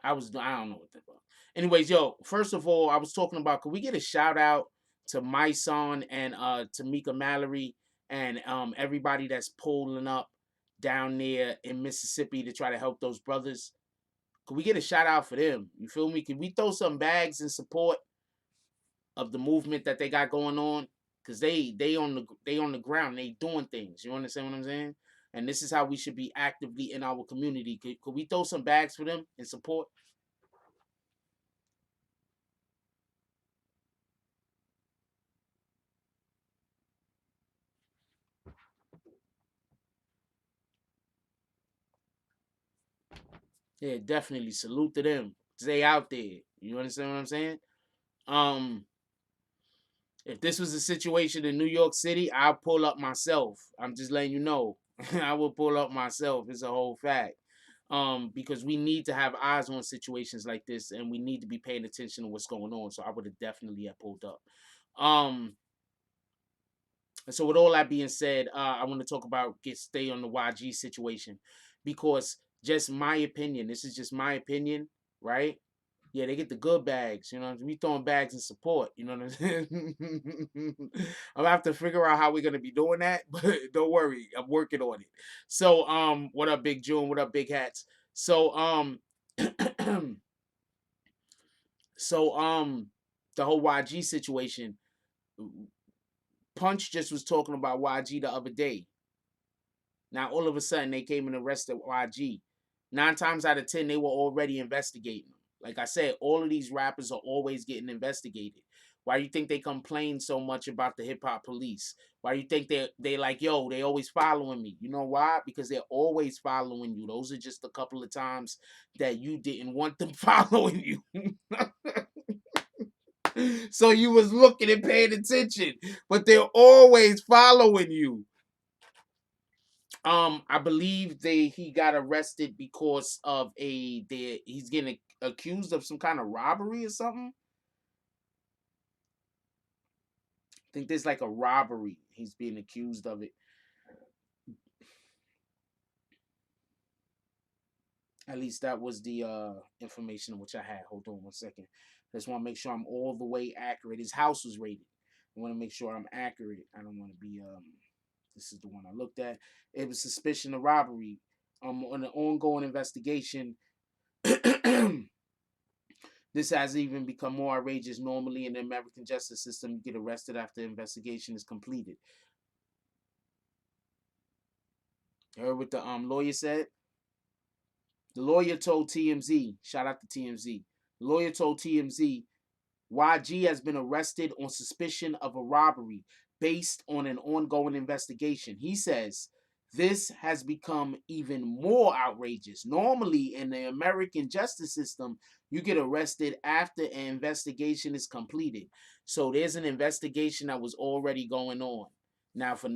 I don't know what that was. Anyways, yo, first of all, I was talking about, could we get a shout out to my son and Tamika Mallory and everybody that's pulling up down there in Mississippi to try to help those brothers? Could we get a shout out for them? You feel me? Could we throw some bags in support of the movement that they got going on? Cause they on the ground, they doing things. You understand what I'm saying? And this is how we should be actively in our community. Could we throw some bags for them in support? Yeah, definitely salute to them. Stay out there. You understand what I'm saying? Um, if this was a situation in New York City, I'll pull up myself. I'm just letting you know. I will pull up myself. It's a whole fact. Because we need to have eyes on situations like this, and we need to be paying attention to what's going on. So I would have definitely have pulled up. And so with all that being said, I want to talk about stay on the YG situation, because just my opinion. This is just my opinion, right? Yeah, they get the good bags. You know, we throwing bags in support. You know what I'm saying? I'm gonna have to figure out how we're gonna be doing that, but don't worry, I'm working on it. So, what up, Big June? What up, Big Hats? So, so, the whole YG situation. Punch just was talking about YG the other day. Now, all of a sudden, they came and arrested YG. 9 times out of 10, they were already investigating them. Like I said, all of these rappers are always getting investigated. Why do you think they complain so much about the hip hop police? Why do you think they like, yo, they always following me? You know why? Because they're always following you. Those are just a couple of times that you didn't want them following you. So you was looking and paying attention, but they're always following you. I believe he got arrested because of he's getting accused of some kind of robbery or something. I think there's like a robbery. He's being accused of it. At least that was the information which I had. Hold on one second. I just want to make sure I'm all the way accurate. His house was raided. I want to make sure I'm accurate. I don't want to be this is the one I looked at. It was suspicion of robbery. On an ongoing investigation. This has even become more outrageous. Normally in the American justice system, you get arrested after the investigation is completed. You heard what the lawyer said? The lawyer told TMZ, shout out to TMZ. The lawyer told TMZ, YG has been arrested on suspicion of a robbery based on an ongoing investigation. He says This has become even more outrageous. Normally, in the American justice system, you get arrested after an investigation is completed. So there's an investigation that was already going on. Now, for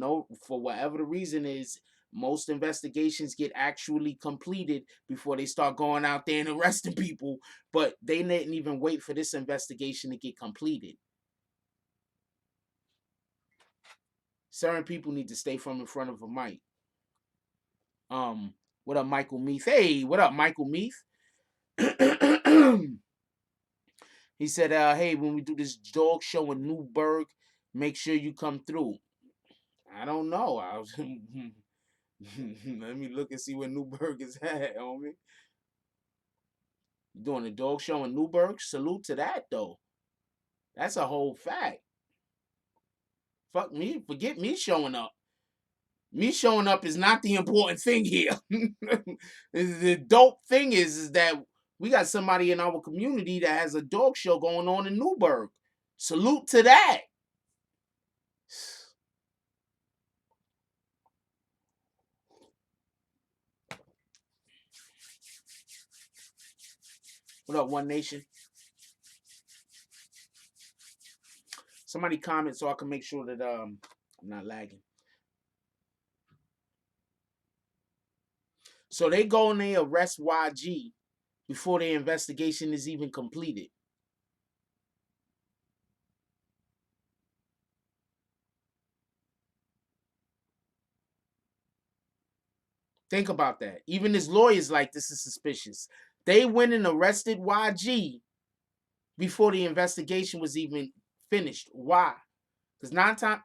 whatever the reason is, most investigations get actually completed before they start going out there and arresting people. But they didn't even wait for this investigation to get completed. Certain people need to stay from in front of a mic. What up, Michael Meath? Hey, what up, Michael Meath? He said, hey, when we do this dog show in Newburgh, make sure you come through. I don't know. Let me look and see where Newburgh is at, homie. You doing a dog show in Newburgh? Salute to that, though. That's a whole fact. Fuck me. Forget me showing up. Me showing up is not the important thing here. The dope thing is that we got somebody in our community that has a dog show going on in Newburgh. Salute to that. What up, One Nation? Somebody comment so I can make sure that I'm not lagging. So they go and they arrest YG before the investigation is even completed. Think about that. Even his lawyers like this is suspicious. They went and arrested YG before the investigation was even finished. Why? Because 9 times.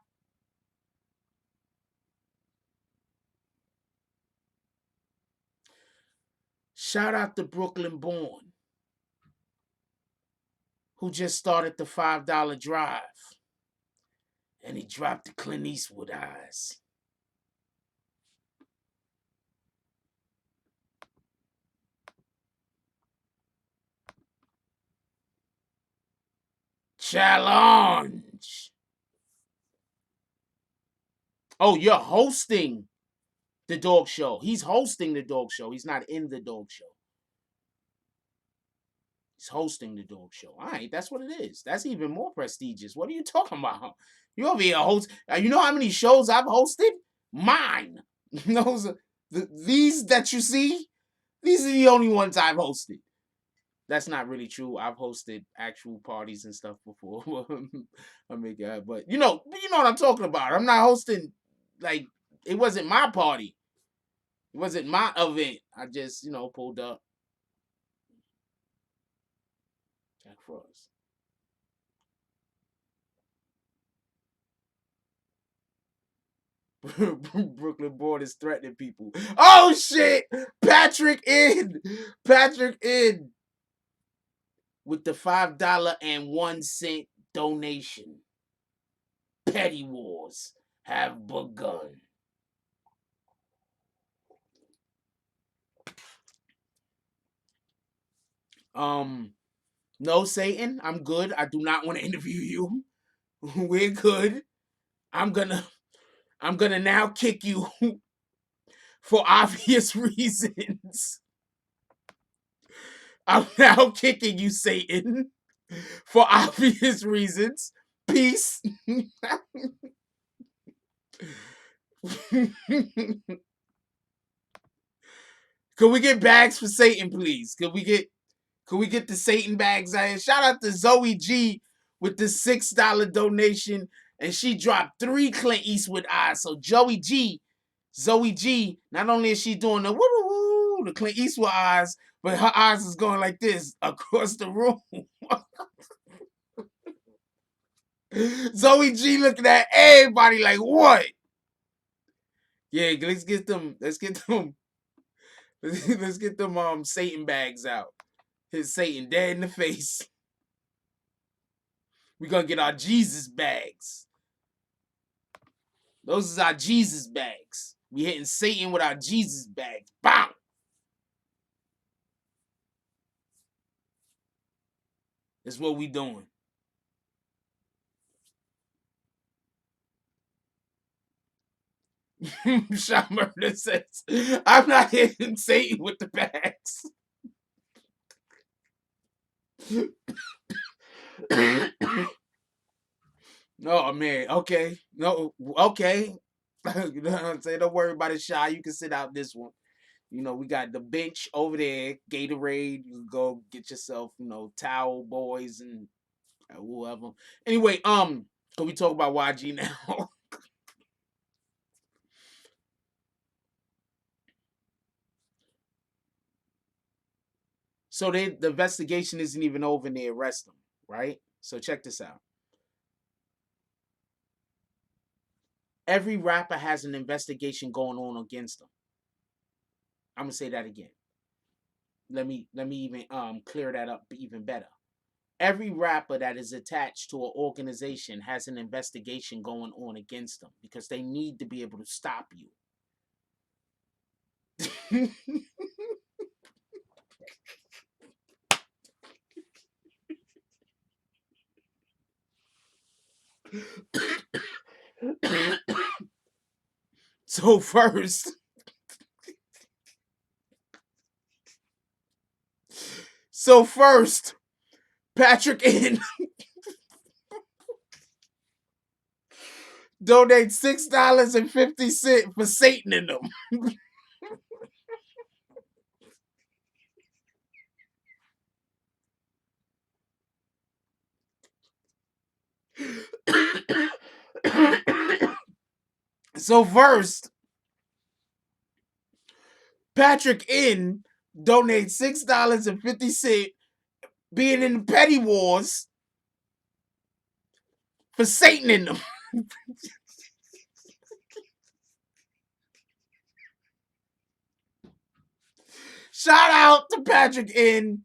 Shout out to Brooklyn Born, who just started the $5 drive. And he dropped the Clint Eastwood eyes. Challenge. Oh, you're hosting the dog show. He's hosting the dog show. He's not in the dog show. He's hosting the dog show. All right, that's what it is. That's even more prestigious. What are you talking about? You over here host. You know how many shows I've hosted? Mine. Those are these that you see. These are the only ones I've hosted. That's not really true. I've hosted actual parties and stuff before. I make it, but you know what I'm talking about. I'm not hosting like it wasn't my party. It wasn't my event. I just pulled up. Jack Frost. Brooklyn Board is threatening people. Oh shit! Patrick in with the $5.01 donation. Petty wars have begun. No, Satan, I'm good. I do not want to interview you. We're good. I'm gonna now kick you for obvious reasons. I'm now kicking you, Satan, for obvious reasons. Peace. Could we get bags for Satan, please? Could we get the Satan bags out here? Shout out to Zoe G with the $6 donation, and she dropped 3 Clint Eastwood eyes. So Zoe G, not only is she doing the woo woo the Clint Eastwood eyes, but her eyes is going like this across the room. Zoe G looking at everybody like, what? Yeah, let's get them Satan bags out. His Satan dead in the face. We're gonna get our Jesus bags. Those is our Jesus bags. We hitting Satan with our Jesus bags. Bam! That's what we doing. Shot Murder says, I'm not hitting Satan with the bags. Oh man, okay. No, okay. You know what I'm saying? Don't worry about it, Shy. You can sit out this one. You know, we got the bench over there, Gatorade. You can go get yourself, towel boys and whoever. Anyway, can we talk about YG now? So the investigation isn't even over and they arrest them, right? So check this out. Every rapper has an investigation going on against them. I'm gonna say that again. Let me even clear that up even better. Every rapper that is attached to an organization has an investigation going on against them because they need to be able to stop you. So first, so first, Patrick N donate $6.50 for Satan in them. So first, Patrick N donates $6.50 being in the petty wars for Satan in them. Shout out to Patrick N.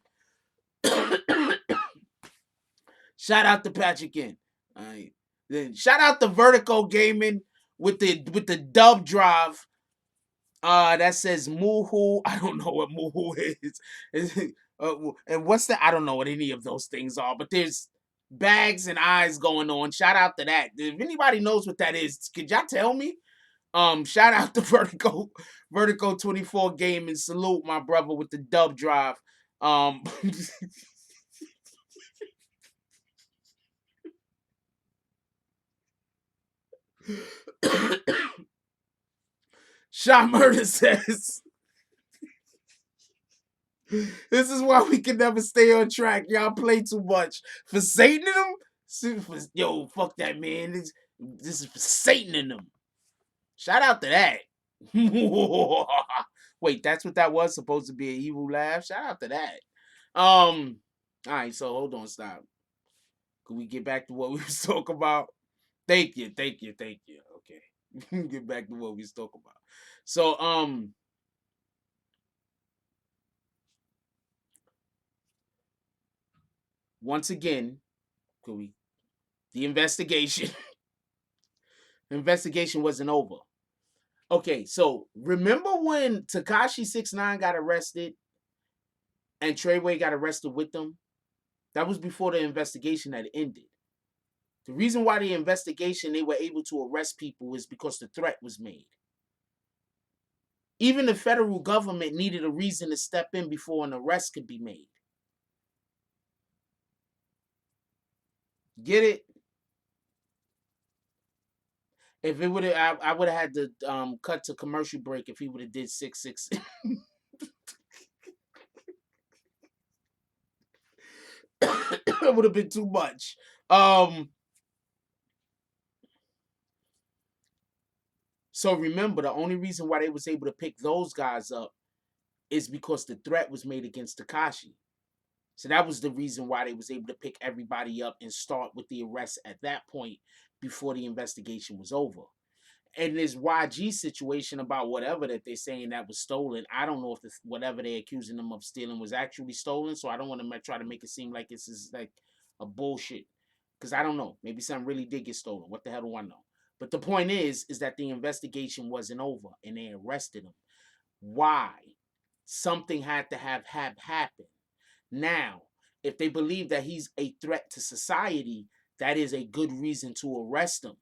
Shout out to Patrick N. All right. Then shout out to Vertigo Gaming with the dub drive. That says Moohoo. I don't know what Moohoo is. And what's that? I don't know what any of those things are, but there's bags and eyes going on. Shout out to that. If anybody knows what that is, could y'all tell me? Shout out to Vertigo 24 Gaming. Salute my brother with the dub drive. Um Shot Murder says, this is why we can never stay on track. Y'all play too much. For Satan in them? Yo, fuck that, man. This is for Satan in them. Shout out to that. Wait, that's what that was? Supposed to be an evil laugh? Shout out to that. All right, so hold on, stop. Can we get back to what we was talking about? Thank you. Okay. Get back to what we was talking about. So, once again, could we the investigation. The investigation wasn't over. Okay, so remember when Tekashi 69 got arrested and Treyway got arrested with them? That was before the investigation had ended. The reason why the investigation they were able to arrest people is because the threat was made. Even the federal government needed a reason to step in before an arrest could be made. Get it? If it would have, I would have had to cut to commercial break if he would have did 666. It would have been too much. So remember, the only reason why they was able to pick those guys up is because the threat was made against Tekashi. So that was the reason why they was able to pick everybody up and start with the arrest at that point before the investigation was over. And this YG situation about whatever that they're saying that was stolen, I don't know if whatever they're accusing them of stealing was actually stolen. So I don't want to try to make it seem like this is like a bullshit. Because I don't know. Maybe something really did get stolen. What the hell do I know? But the point is that the investigation wasn't over and they arrested him. Why? Something had to have happened. Now, if they believe that he's a threat to society, that is a good reason to arrest him.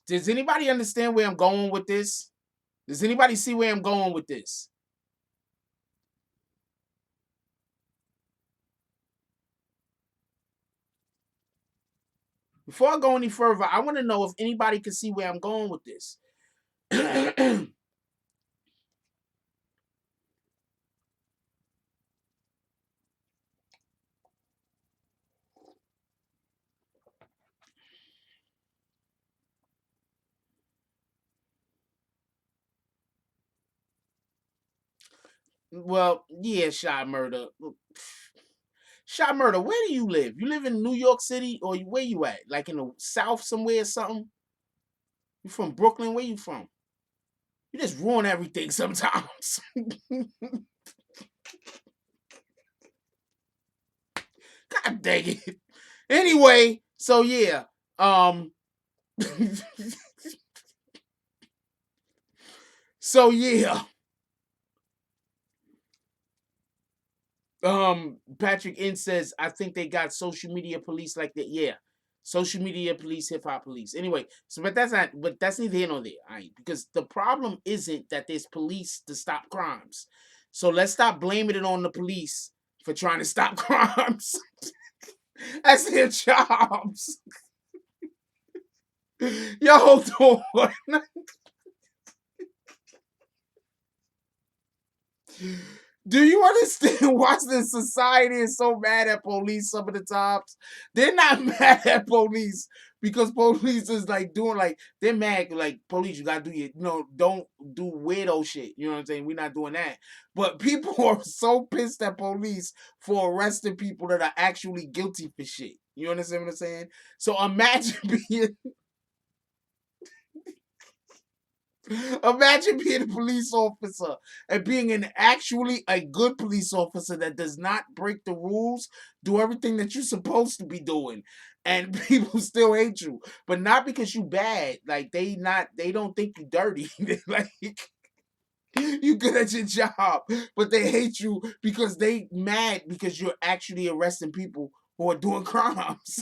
Does anybody understand where I'm going with this? Does anybody see where I'm going with this? Before I go any further, I want to know if anybody can see where I'm going with this. Well, yeah, shot murder. Shot murder. Where do you live? You live in New York City, or where you at? Like in the South somewhere or something? You from Brooklyn? Where you from? You just ruin everything sometimes. God dang it. Anyway, so yeah. Um so yeah. Patrick N says, I think they got social media police like that. Yeah. Social media police, hip hop police. Anyway, so but that's neither here nor there, all right? Because the problem isn't that there's police to stop crimes. So let's stop blaming it on the police for trying to stop crimes. That's their jobs. Yo, hold on. Do you understand why the society is so mad at police some of the times? They're not mad at police because police is like doing like they're mad like police, you gotta do your don't do weirdo shit. You know what I'm saying? We're not doing that. But people are so pissed at police for arresting people that are actually guilty for shit. You understand what I'm saying? So imagine being Imagine being a police officer and being an actually a good police officer that does not break the rules, do everything that you're supposed to be doing, and people still hate you. But not because you bad. Like they don't think you dirty. They like you good at your job, but they hate you because they mad because you're actually arresting people who are doing crimes.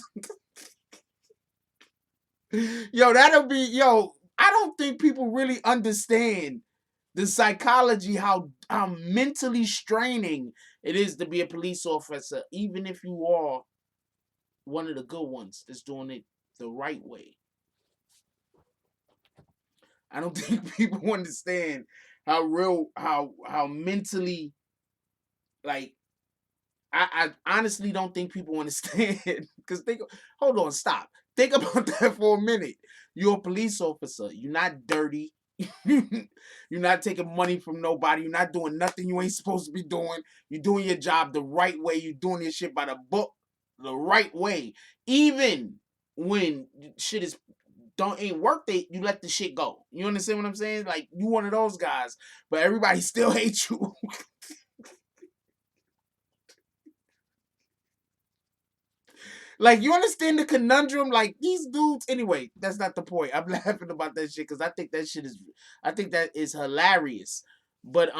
I don't think people really understand the psychology, how mentally straining it is to be a police officer, even if you are one of the good ones that's doing it the right way. I don't think people understand how mentally, like, I honestly don't think people understand because hold on, stop. Think about that for a minute. You're a police officer. You're not dirty. You're not taking money from nobody. You're not doing nothing you ain't supposed to be doing. You're doing your job the right way. You're doing your shit by the book the right way. Even when shit is don't ain't work, you let the shit go. You understand what I'm saying? Like you one of those guys, but everybody still hates you. Like, you understand the conundrum? Like, these dudes, anyway, that's not the point. I'm laughing about that shit because I think that is hilarious. But,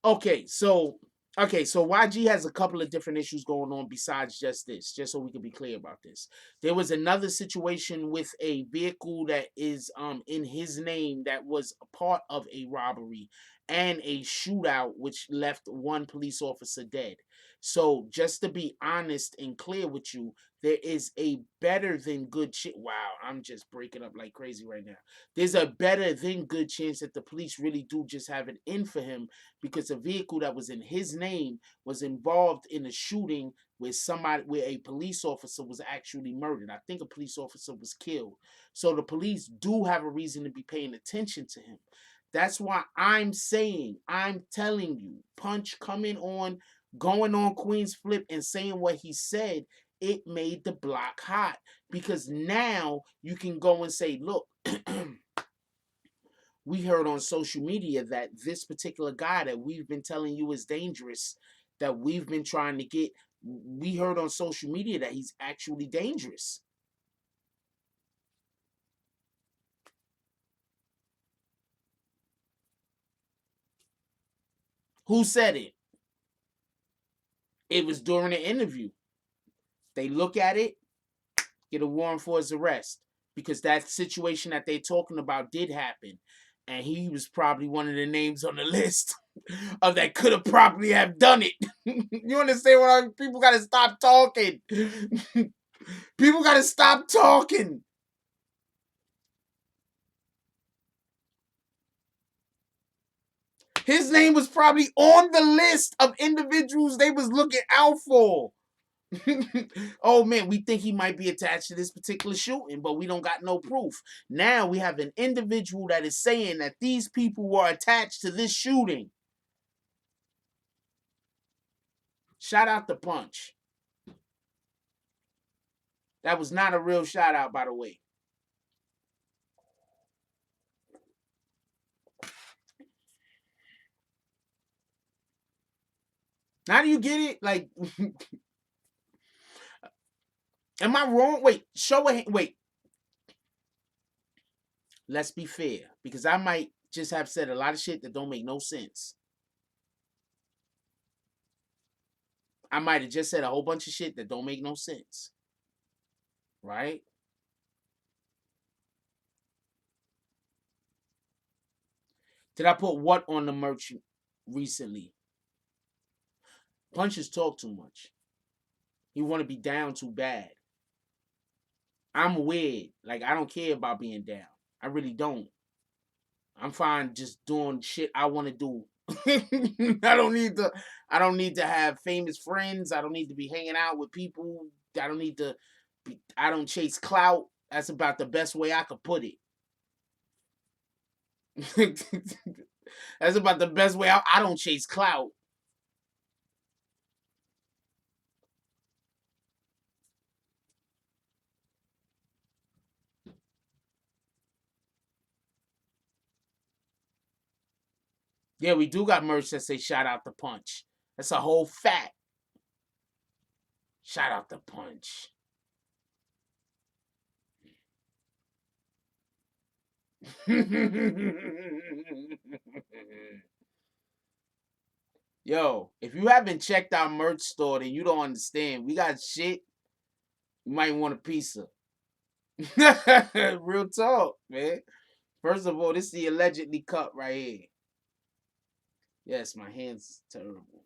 okay, so, so YG has a couple of different issues going on besides just this, just so we can be clear about this. There was another situation with a vehicle that is, in his name that was a part of a robbery and a shootout which left one police officer dead. So just to be honest and clear with you, there is a better than good wow, I'm just breaking up like crazy right now. There's a better than good chance that the police really do just have it in for him because a vehicle that was in his name was involved in a shooting where a police officer was actually murdered. I think a police officer was killed. So the police do have a reason to be paying attention to him. That's why I'm telling you, Punch coming on, going on Queen's Flip and saying what he said, it made the block hot because now you can go and say, look, we heard on social media that this particular guy that we've been telling you is dangerous, that we've been trying to get, we heard on social media that he's actually dangerous. Who said it? It was during the interview. They look at it, get a warrant for his arrest, because that situation that they're talking about did happen, and he was probably one of the names on the list of that could have probably have done it. You understand what people got to stop talking. People got to stop talking. His name was probably on the list of individuals they was looking out for. Oh man, we think he might be attached to this particular shooting, but we don't got no proof. Now we have an individual that is saying that these people were attached to this shooting. Shout out to Punch. That was not a real shout out, by the way. Now do you get it? Like, am I wrong? Wait, show a hand. Wait. Let's be fair, because I might just have said a lot of shit that don't make no sense. I might have just said a whole bunch of shit that don't make no sense. Right? Did I put what on the merch recently? Punches talk too much. He want to be down too bad. I'm weird. Like, I don't care about being down. I really don't. I'm fine just doing shit I want to do. I don't need to have famous friends. I don't need to be hanging out with people. I don't chase clout. That's about the best way I could put it. That's about the best way. I don't chase clout. Yeah, we do got merch that say shout out to Punch. That's a whole fact. Shout out to Punch. Yo, if you haven't checked our merch store, then you don't understand. We got shit. You might want a piece of. Real talk, man. First of all, this is the allegedly cut right here. Yes, my hand's terrible.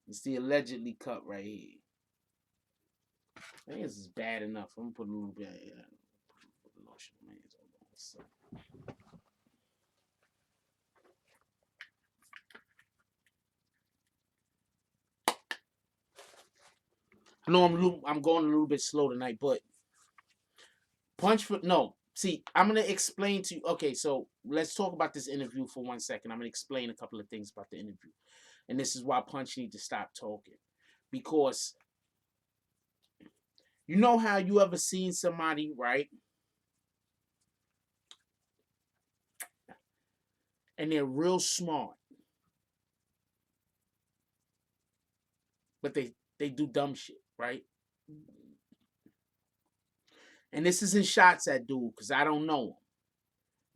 It's the allegedly cut right here. I think this is bad enough. I'm gonna put a little bit of lotion on my hands. I know I'm going a little bit slow tonight, but Punch for no. See, I'm gonna explain to you. Okay, so let's talk about this interview for 1 second. I'm gonna explain a couple of things about the interview, and this is why Punch need to stop talking, because you know how you ever seen somebody, right? And they're real smart, but they do dumb shit, right? And this isn't shots at dude, because I don't know him.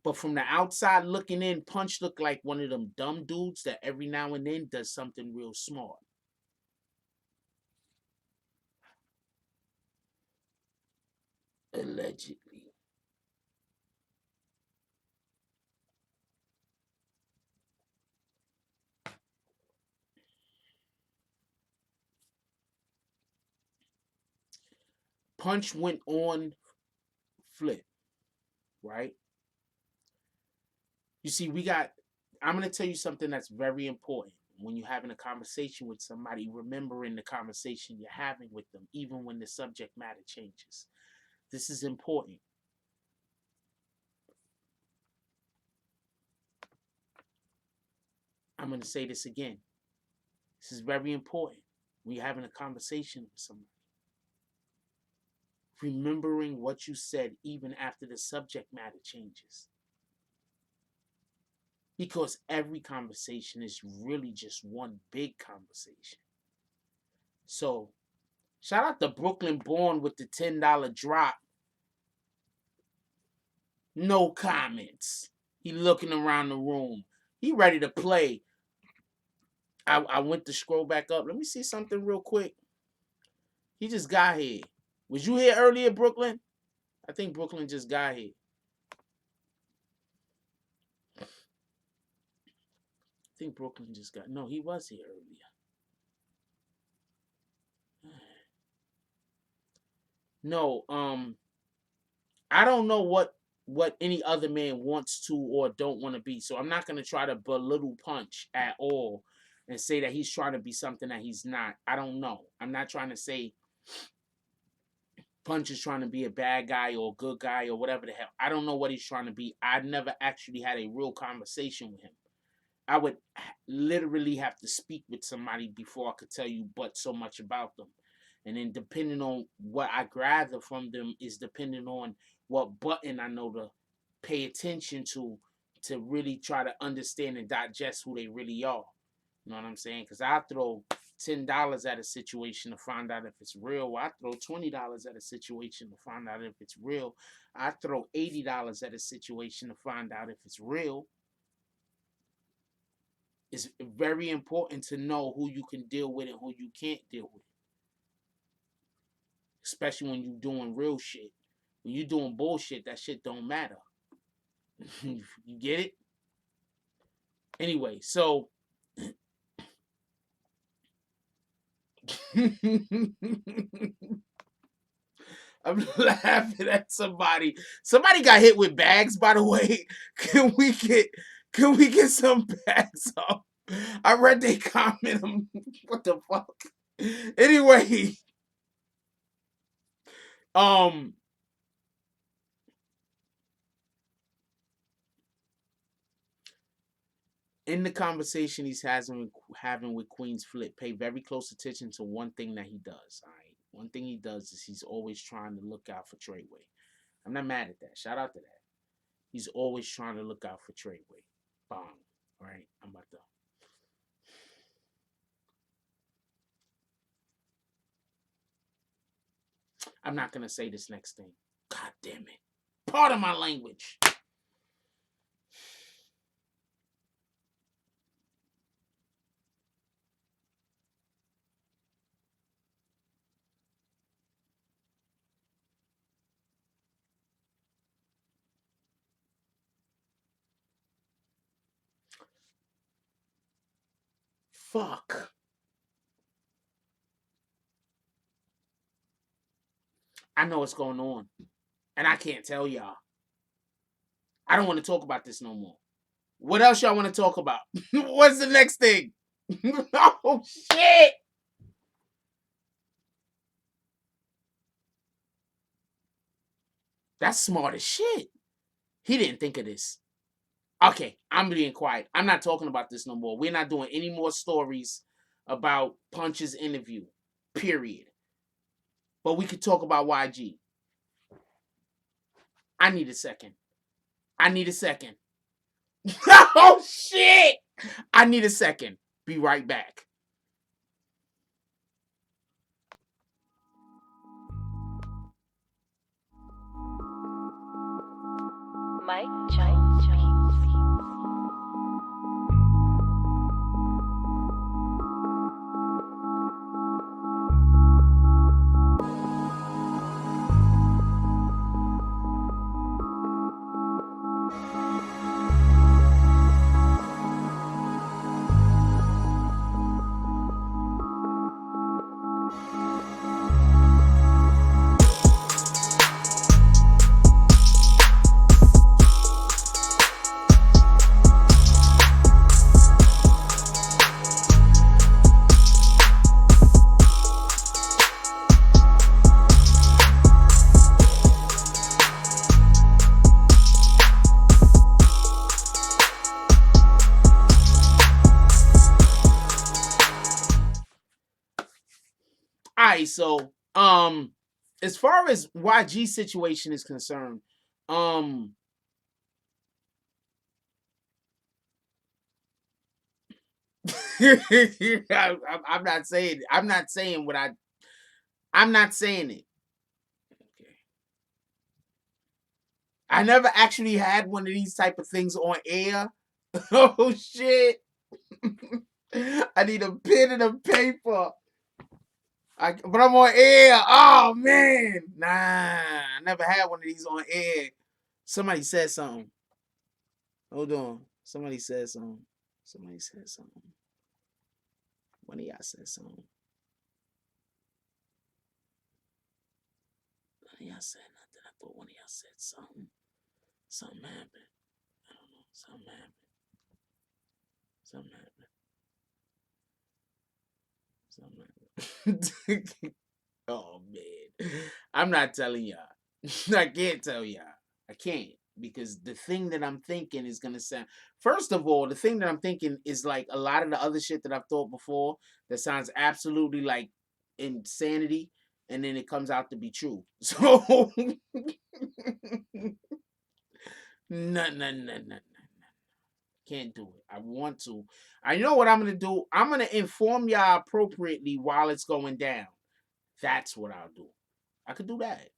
But from the outside looking in, Punch looked like one of them dumb dudes that every now and then does something real smart. Allegedly. Punch went on Flip, right? You see, I'm going to tell you something that's very important. When you're having a conversation with somebody, remembering the conversation you're having with them, even when the subject matter changes. This is important. I'm going to say this again. This is very important when you're having a conversation with somebody. Remembering what you said even after the subject matter changes. Because every conversation is really just one big conversation. So, shout out to Brooklyn Born with the $10 drop. No comments. He looking around the room. He ready to play. I went to scroll back up. Let me see something real quick. He just got here. Was you here earlier, Brooklyn? I think Brooklyn just got here. I think Brooklyn just got. No, he was here earlier. No, I don't know what any other man wants to or don't want to be. So I'm not gonna try to belittle Punch at all and say that he's trying to be something that he's not. I don't know. I'm not trying to say Punch is trying to be a bad guy or a good guy or whatever the hell. I don't know what he's trying to be. I never actually had a real conversation with him. I would literally have to speak with somebody before I could tell you but so much about them. And then depending on what I gather from them is depending on what button I know to pay attention to really try to understand and digest who they really are. You know what I'm saying? Because I throw $10 at a situation to find out if it's real. I throw $20 at a situation to find out if it's real. I throw $80 at a situation to find out if it's real. It's very important to know who you can deal with and who you can't deal with. Especially when you're doing real shit. When you're doing bullshit, that shit don't matter. You get it? Anyway, so I'm laughing at somebody. Somebody got hit with bags, by the way. Can we get some bags up? I read they comment. What the fuck? Anyway, in the conversation he's having with Queen's Flip, pay very close attention to one thing that he does. All right, one thing he does is he's always trying to look out for Treyway. I'm not mad at that. Shout out to that. He's always trying to look out for Treyway. Bong. All right, I'm about to. I'm not gonna say this next thing. God damn it. Pardon my language. Fuck. I know what's going on. And I can't tell y'all. I don't want to talk about this no more. What else y'all want to talk about? What's the next thing? Oh, shit. That's smart as shit. He didn't think of this. Okay, I'm being quiet. I'm not talking about this no more. We're not doing any more stories about Punch's interview. Period. But we could talk about YG. I need a second. Oh, shit. I need a second. Be right back. Mike Jones. Alright, so as far as YG situation is concerned, I'm not saying I'm not saying it. Okay. I never actually had one of these type of things on air. Oh shit. I need a pen and a paper. But I'm on air. Oh man, nah, I never had one of these on air. Somebody said something. Hold on. Somebody said something. Somebody said something. One of y'all said something. One of y'all said nothing. I thought one of y'all said something. Something happened. I don't know. Something happened. Something happened. Something happened. Oh man. I'm not telling y'all. I can't tell y'all. I can't. Because the thing that I'm thinking is gonna sound, first of all, the thing that I'm thinking is like a lot of the other shit that I've thought before that sounds absolutely like insanity, and then it comes out to be true. So no. Can't do it. I want to. I know what I'm gonna do. I'm gonna inform y'all appropriately while it's going down. That's what I'll do. I could do that.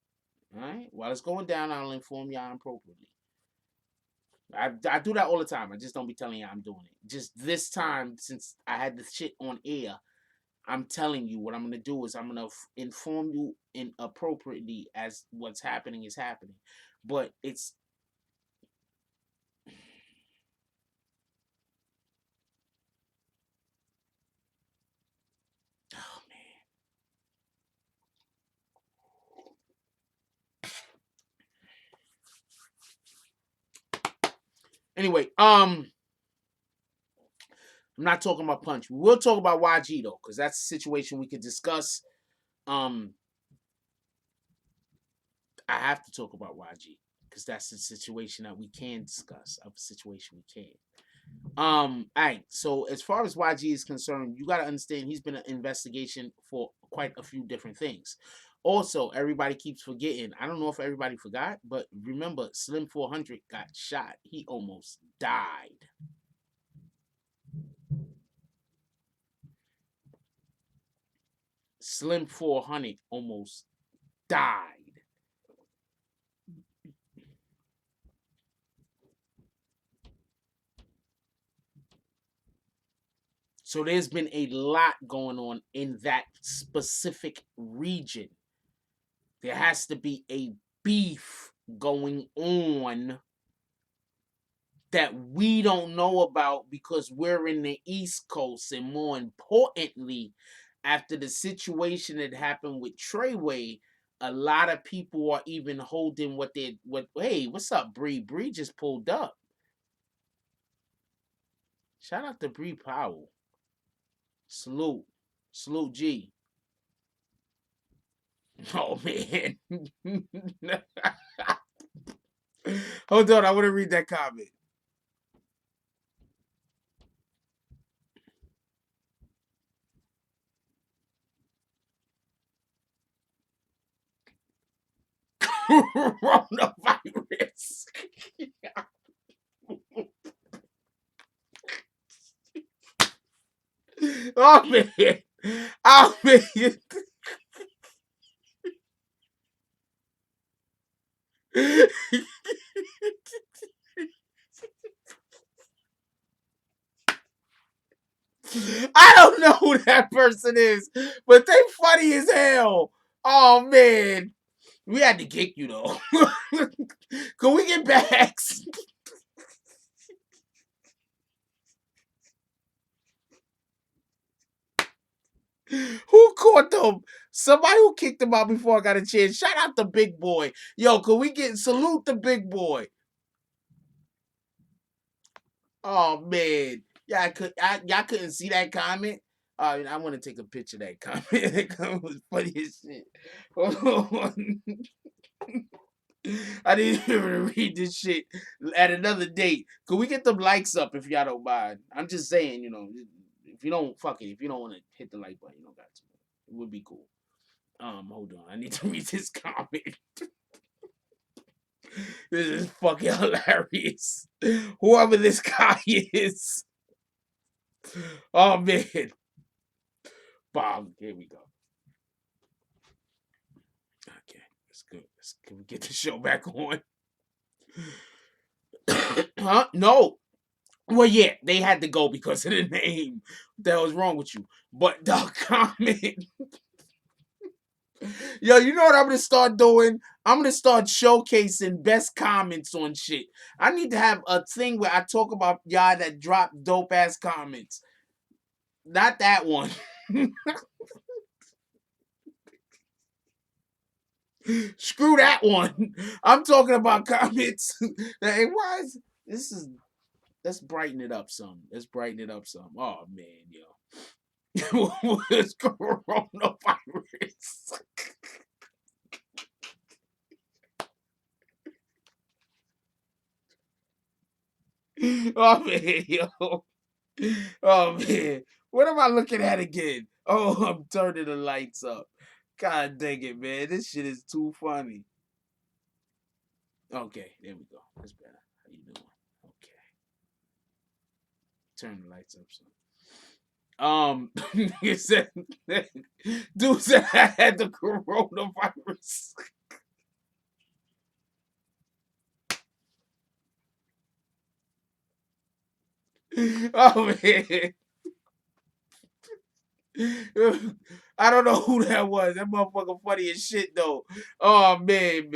All right. While it's going down, I'll inform y'all appropriately. I do that all the time. I just don't be telling y'all I'm doing it. Just this time, since I had the shit on air, I'm telling you what I'm gonna do is I'm gonna inform you in appropriately as what's happening is happening. But it's oh man. Anyway, I'm not talking about Punch. We will talk about YG though, because that's a situation we could discuss. Um, I have to talk about YG because that's a situation that we can discuss. Of a situation we can. All right. So as far as YG is concerned, you got to understand he's been an investigation for quite a few different things. Also, everybody keeps forgetting. I don't know if everybody forgot, but remember, Slim 400 got shot. He almost died. Slim 400 almost died. So there's been a lot going on in that specific region. There has to be a beef going on that we don't know about because we're in the East Coast. And more importantly, after the situation that happened with Treyway, a lot of people are even holding hey, what's up, Bree? Bree just pulled up. Shout out to Bree Powell. Salute. Salute G. Oh man. Hold on, I want to read that comment. Coronavirus. Oh man. Oh man. I don't know who that person is, but they funny as hell. Oh man. We had to kick you though. Can we get backs? Who caught them? Somebody who kicked them out before I got a chance. Shout out the big boy. Yo, can we get salute the big boy? Oh man. Y'all couldn't see that comment. I want to take a picture of that comment. That comment was funny as shit. Hold on. I didn't even read this shit at another date. Could we get them likes up if y'all don't mind? I'm just saying, if you don't fuck it, if you don't want to hit the like button, you don't got to. It would be cool. Hold on. I need to read this comment. This is fucking hilarious. Whoever this guy is. Oh man. Bob, here we go. Okay, that's good. Can we get the show back on? Huh? No. Well, yeah, they had to go because of the name. What the hell is wrong with you? But the comment. Yo, you know what I'm gonna start doing? I'm gonna start showcasing best comments on shit. I need to have a thing where I talk about y'all that drop dope ass comments. Not that one. Screw that one. I'm talking about comments. Hey, why is this is let's brighten it up some. Let's brighten it up some. Oh man, yo. It's coronavirus. Oh man, yo. Oh man. What am I looking at again? Oh, I'm turning the lights up. God dang it, man. This shit is too funny. Okay, there we go. That's better. How you doing? Okay. Turn the lights up some. He said, dude said I had the coronavirus. Oh man. I don't know who that was. That motherfucker funny as shit though. Oh man.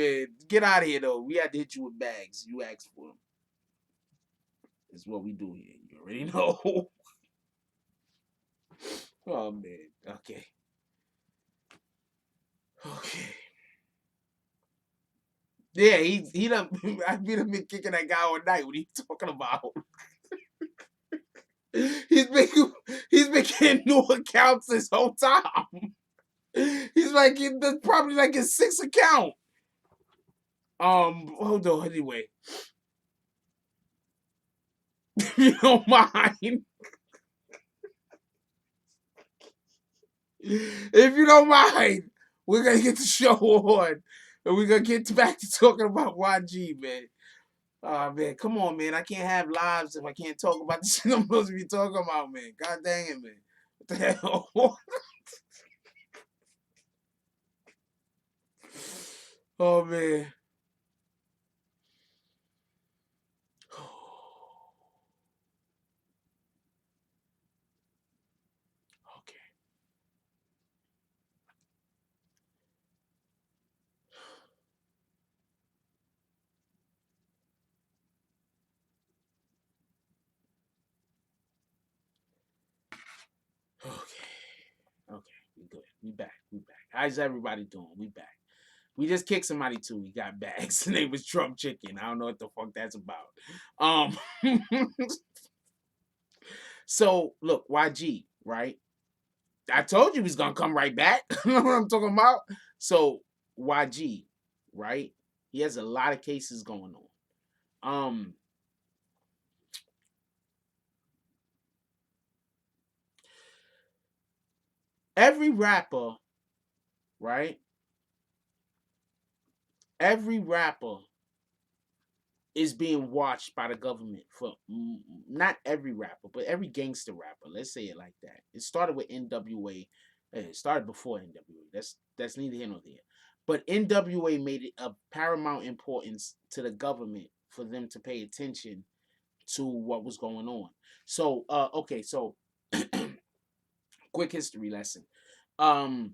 Get out of here though. We had to hit you with bags. You asked for them. That's what we do here. You already know. Oh man. Okay. Okay. Yeah, he done I been kicking that guy all night. What are you talking about? He's been he's been getting new accounts this whole time. He's like that's probably like his sixth account. Hold on. Anyway, if you don't mind, if you don't mind, we're gonna get the show on, and we're gonna get back to talking about YG, man. Oh man, come on, man. I can't have lives if I can't talk about the shit I'm supposed to be talking about, man. God dang it, man. What the hell? Oh man. Okay. Okay. Okay. We good. We back. We back. How's everybody doing? We back. We just kicked somebody too. We got bags. His name was Trump Chicken. I don't know what the fuck that's about. Um so look, YG, right? I told you he's gonna come right back. You know what I'm talking about? So YG, right? He has a lot of cases going on. Every rapper, right? Every rapper is being watched by the government for not every rapper, but every gangster rapper. Let's say it like that. It started with NWA. It started before NWA. That's neither here nor there. But NWA made it a paramount importance to the government for them to pay attention to what was going on. So, okay, so quick history lesson. Um,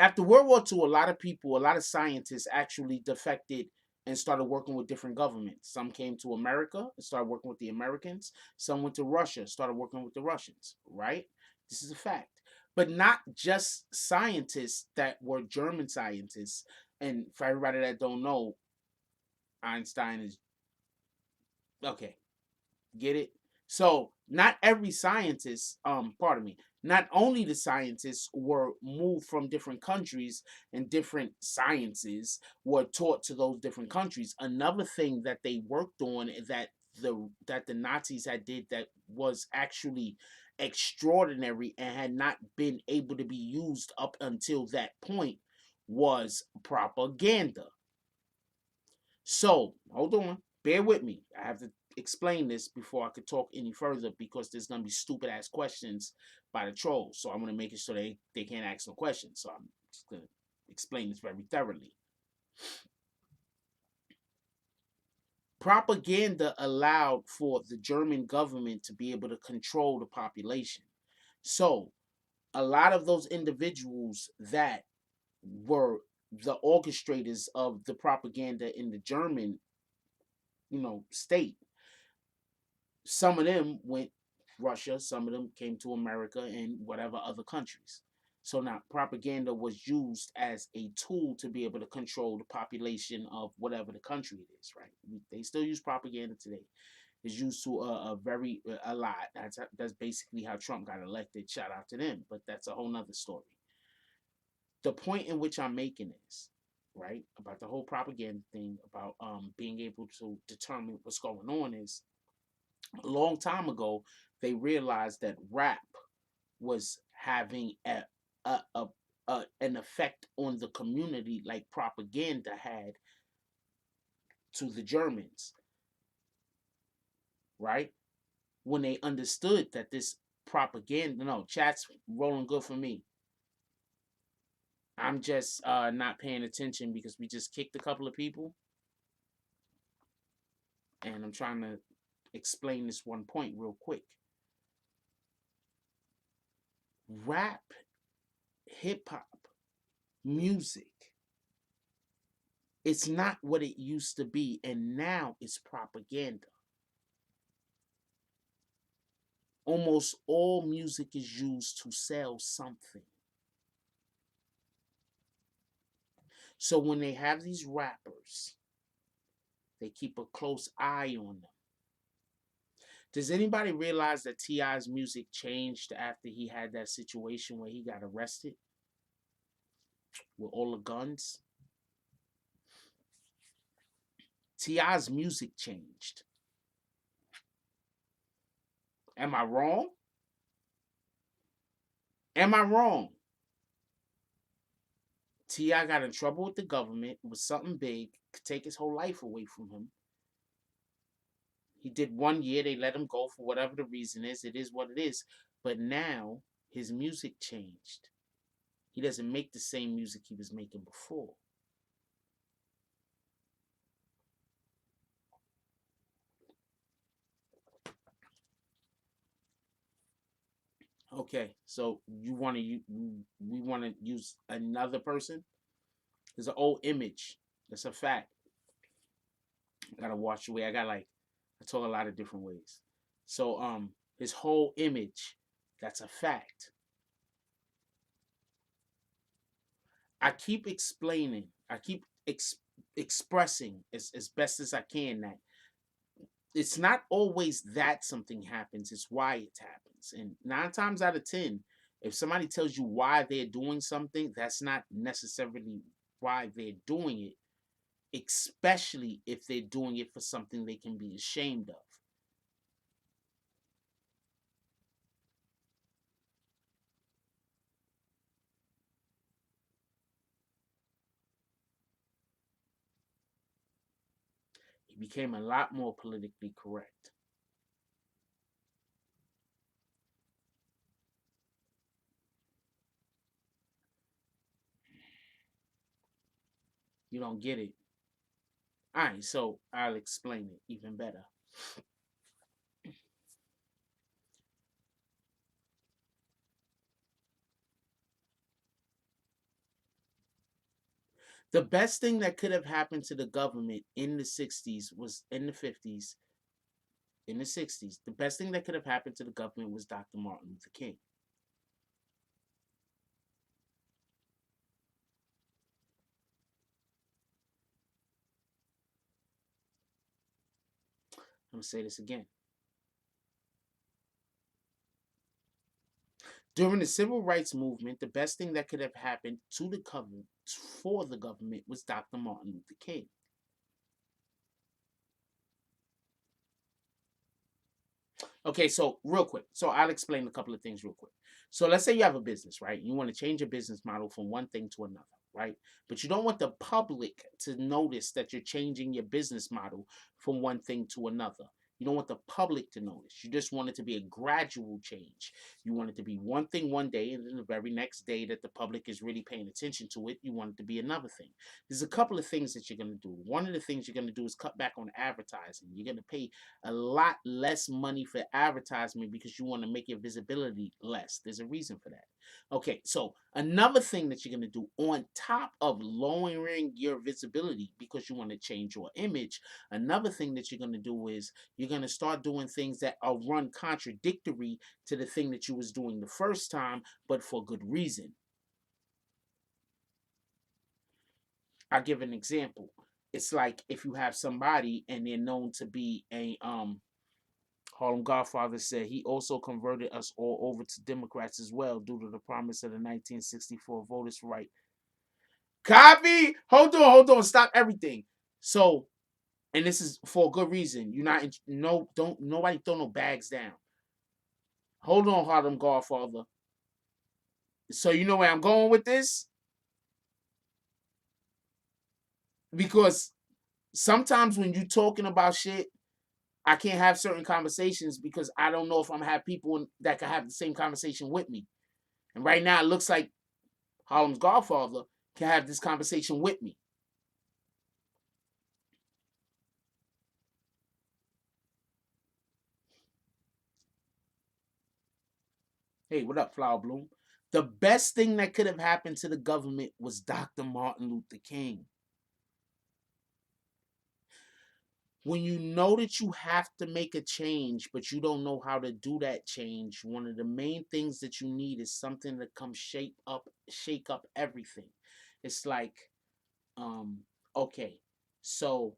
After World War II, a lot of people, a lot of scientists actually defected and started working with different governments. Some came to America and started working with the Americans. Some went to Russia, started working with the Russians, right? This is a fact. But not just scientists that were German scientists. And for everybody that don't know, Einstein is okay. Get it? So not every scientist, pardon me, not only the scientists were moved from different countries and different sciences were taught to those different countries. Another thing that they worked on that the Nazis had did that was actually extraordinary and had not been able to be used up until that point was propaganda. So, hold on. Bear with me. I have to explain this before I could talk any further because there's going to be stupid ass questions by the trolls. So, I'm going to make it so they can't ask no questions. So, I'm just going to explain this very thoroughly. Propaganda allowed for the German government to be able to control the population. So, A lot of those individuals that were the orchestrators of the propaganda in the German, state, some of them went Russia, some of them came to America and whatever other countries. So now propaganda was used as a tool to be able to control the population of whatever the country it is, right? They still use propaganda today. It's used to a lot. That's basically how Trump got elected. Shout out to them, but that's a whole nother story. The point in which I'm making is, right, about the whole propaganda thing, about being able to determine what's going on, is a long time ago they realized that rap was having a, an effect on the community like propaganda had to the Germans, right? When they understood that this propaganda, no, chat's rolling good for me. I'm just not paying attention because we just kicked a couple of people, and I'm trying to explain this one point real quick. Rap, hip hop, music, it's not what it used to be, and now it's propaganda. Almost all music is used to sell something. So when they have these rappers, they keep a close eye on them. Does anybody realize that T.I.'s music changed after he had that situation where he got arrested with all the guns? T.I.'s music changed. Am I wrong? Am I wrong? T.I. got in trouble with the government. It was something big. Could take his whole life away from him. He did 1 year. They let him go for whatever the reason is. It is what it is. But now his music changed. He doesn't make the same music he was making before. Okay, so we want to use another person. There's an old image. That's a fact. I gotta watch the way I talk a lot of different ways. So his whole image, that's a fact. I keep explaining, I keep expressing as best as I can that it's not always that something happens, it's why it happens. And 9 times out of 10, if somebody tells you why they're doing something, that's not necessarily why they're doing it, especially if they're doing it for something they can be ashamed of. It became a lot more politically correct. You don't get it. All right, so I'll explain it even better. The best thing that could have happened to the government in the 60s was in the 50s, in the 60s. The best thing that could have happened to the government was Dr. Martin Luther King. I'm going to say this again. During the civil rights movement, the best thing that could have happened to the government, for the government, was Dr. Martin Luther King. Okay, so real quick. So I'll explain a couple of things real quick. So let's say you have a business, right? You want to change your business model from one thing to another, right? But you don't want the public to notice that you're changing your business model from one thing to another. You don't want the public to notice. You just want it to be a gradual change. You want it to be one thing one day, and then the very next day that the public is really paying attention to it, you want it to be another thing. There's a couple of things that you're going to do. One of the things you're going to do is cut back on advertising. You're going to pay a lot less money for advertisement because you want to make your visibility less. There's a reason for that. Okay, so another thing that you're going to do on top of lowering your visibility because you want to change your image, another thing that you're going to do is you're going to start doing things that are run contradictory to the thing that you was doing the first time, but for good reason. I'll give an example. It's like if you have somebody and they're known to be a Harlem Godfather said he also converted us all over to Democrats as well due to the promise of the 1964 voters' right. Copy. Hold on, stop everything. So, and this is for a good reason. You're not no don't nobody throw no bags down. Hold on, Harlem Godfather. So you know where I'm going with this because sometimes when you're talking about shit, I can't have certain conversations because I don't know if I'm gonna have people that can have the same conversation with me. And right now, it looks like Harlem's Godfather can have this conversation with me. Hey, what up, Flower Bloom? The best thing that could have happened to the government was Dr. Martin Luther King. When you know that you have to make a change, but you don't know how to do that change, one of the main things that you need is something to come shake up everything. It's like, um, okay, so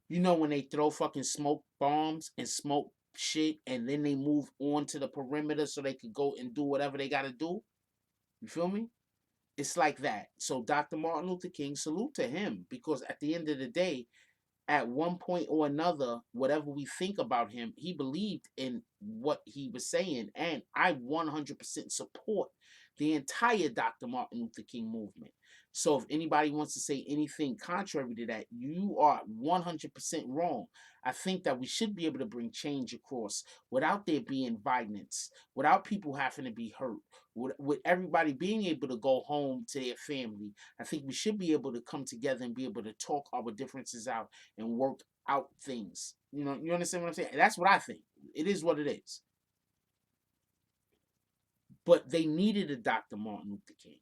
you know when they throw fucking smoke bombs and smoke shit and then they move on to the perimeter so they could go and do whatever they gotta do? You feel me? It's like that. So Dr. Martin Luther King, salute to him because at the end of the day, at one point or another, whatever we think about him, he believed in what he was saying. And I 100% support the entire Dr. Martin Luther King movement. So if anybody wants to say anything contrary to that, you are 100% wrong. I think that we should be able to bring change across without there being violence, without people having to be hurt, with everybody being able to go home to their family. I think we should be able to come together and be able to talk our differences out and work out things. You know, you understand what I'm saying? That's what I think. It is what it is. But they needed a Dr. Martin Luther King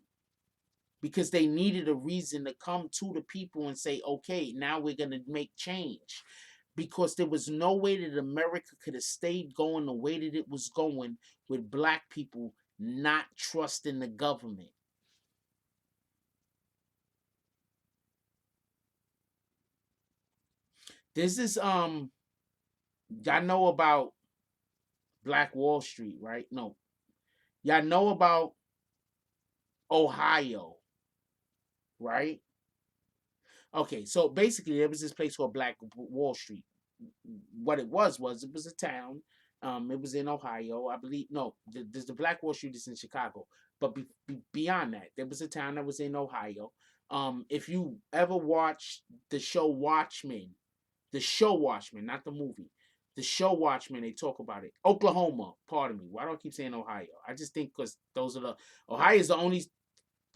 because they needed a reason to come to the people and say, okay, now we're going to make change. Because there was no way that America could have stayed going the way that it was going with black people not trusting the government. This is y'all know about Black Wall Street, right? No. Y'all know about Ohio, right? Okay, so basically there was this place called Black Wall Street. What it was a town. It was in Ohio, I believe. No, the Black Wall Street is in Chicago. But beyond that, there was a town that was in Ohio. If you ever watched the show Watchmen, not the movie, the show Watchmen, they talk about it. Oklahoma, pardon me. Why do I keep saying Ohio? I just think because those are Ohio is the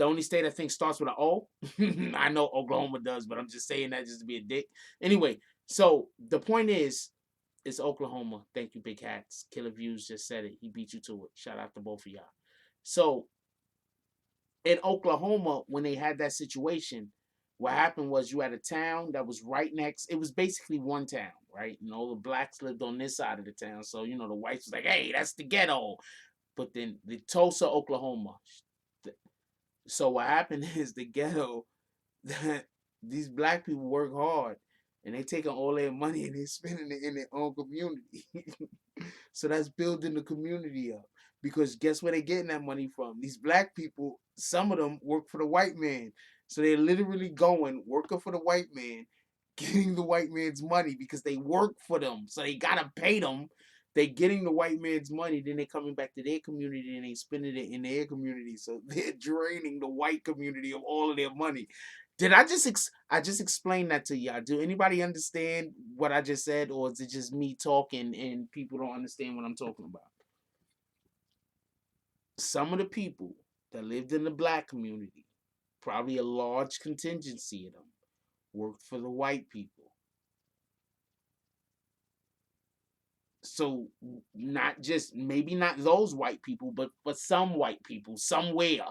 only state I think starts with an O. I know Oklahoma does, but I'm just saying that just to be a dick. Anyway, so the point is, it's Oklahoma. Thank you, Big Hats. Killer Views just said it. He beat you to it. Shout out to both of y'all. So in Oklahoma, when they had that situation, what happened was you had a town that was right next. It was basically one town, right? And all the blacks lived on this side of the town. So, you know, the whites was like, hey, that's the ghetto. But then the Tulsa, Oklahoma. So what happened is the ghetto that these black people work hard and they taking all their money and they spending it in their own community. So that's building the community up. Because guess where they getting that money from? These black people, some of them work for the white man. So they're literally going, working for the white man, getting the white man's money because they work for them. So they gotta pay them. They getting the white man's money, then they coming back to their community and they spending it in their community. So they're draining the white community of all of their money. Did I just explained that to y'all? Do anybody understand what I just said, or is it just me talking and people don't understand what I'm talking about? Some of the people that lived in the black community, probably a large contingency of them, worked for the white people. So not just, maybe not those white people, but for some white people somewhere,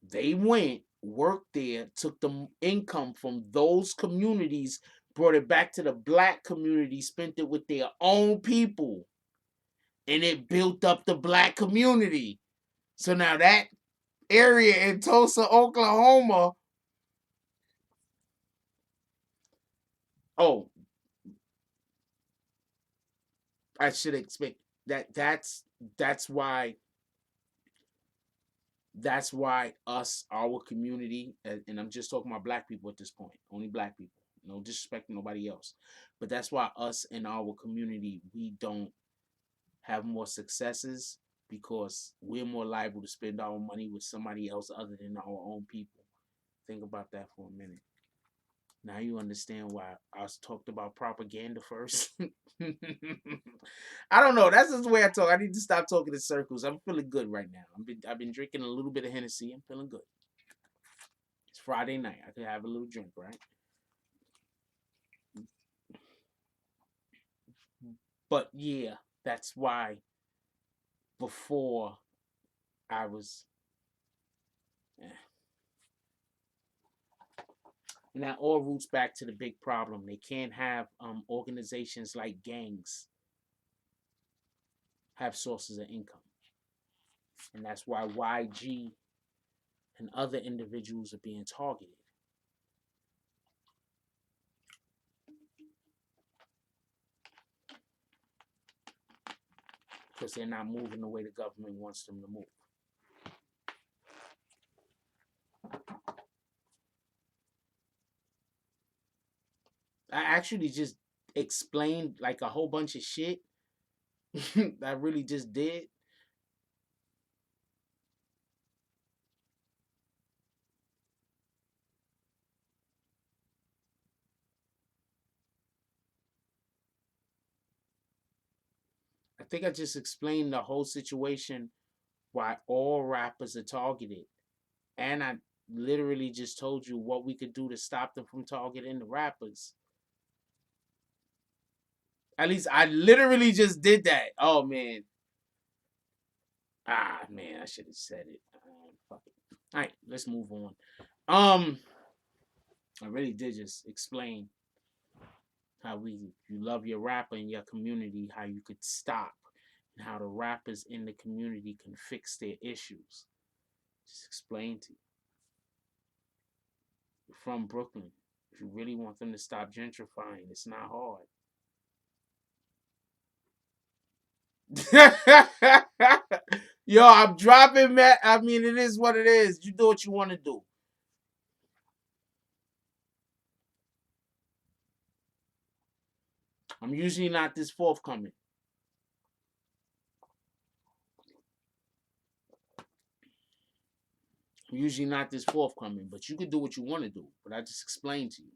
they went, worked there, took the income from those communities, brought it back to the black community, spent it with their own people, and it built up the black community. So now that area in Tulsa, Oklahoma, oh, I should expect that. That's why us, our community, and I'm just talking about black people at this point, only black people, no disrespect to nobody else, but that's why us in our community, we don't have more successes, because we're more liable to spend our money with somebody else other than our own people. Think about that for a minute. Now you understand why I was talked about propaganda first. I don't know. That's just the way I talk. I need to stop talking in circles. I'm feeling good right now. I've been drinking a little bit of Hennessy. I'm feeling good. It's Friday night. I could have a little drink, right? But yeah, that's why before I was. eh. And that all roots back to the big problem. They can't have organizations like gangs have sources of income. And that's why YG and other individuals are being targeted. Because they're not moving the way the government wants them to move. I actually just explained like a whole bunch of shit. I really just did. I think I just explained the whole situation, why all rappers are targeted. And I literally just told you what we could do to stop them from targeting the rappers. At least I literally just did that. Oh man. Ah man, I should have said it. Fuck it. All right, let's move on. I really did just explain how you love your rapper in your community, how you could stop, and how the rappers in the community can fix their issues. Just explain to you. You're from Brooklyn. If you really want them to stop gentrifying, it's not hard. Yo, I'm dropping Matt. I mean, it is what it is. You do what you want to do. I'm usually not this forthcoming. I'm usually not this forthcoming, but you can do what you want to do. But I just explained to you.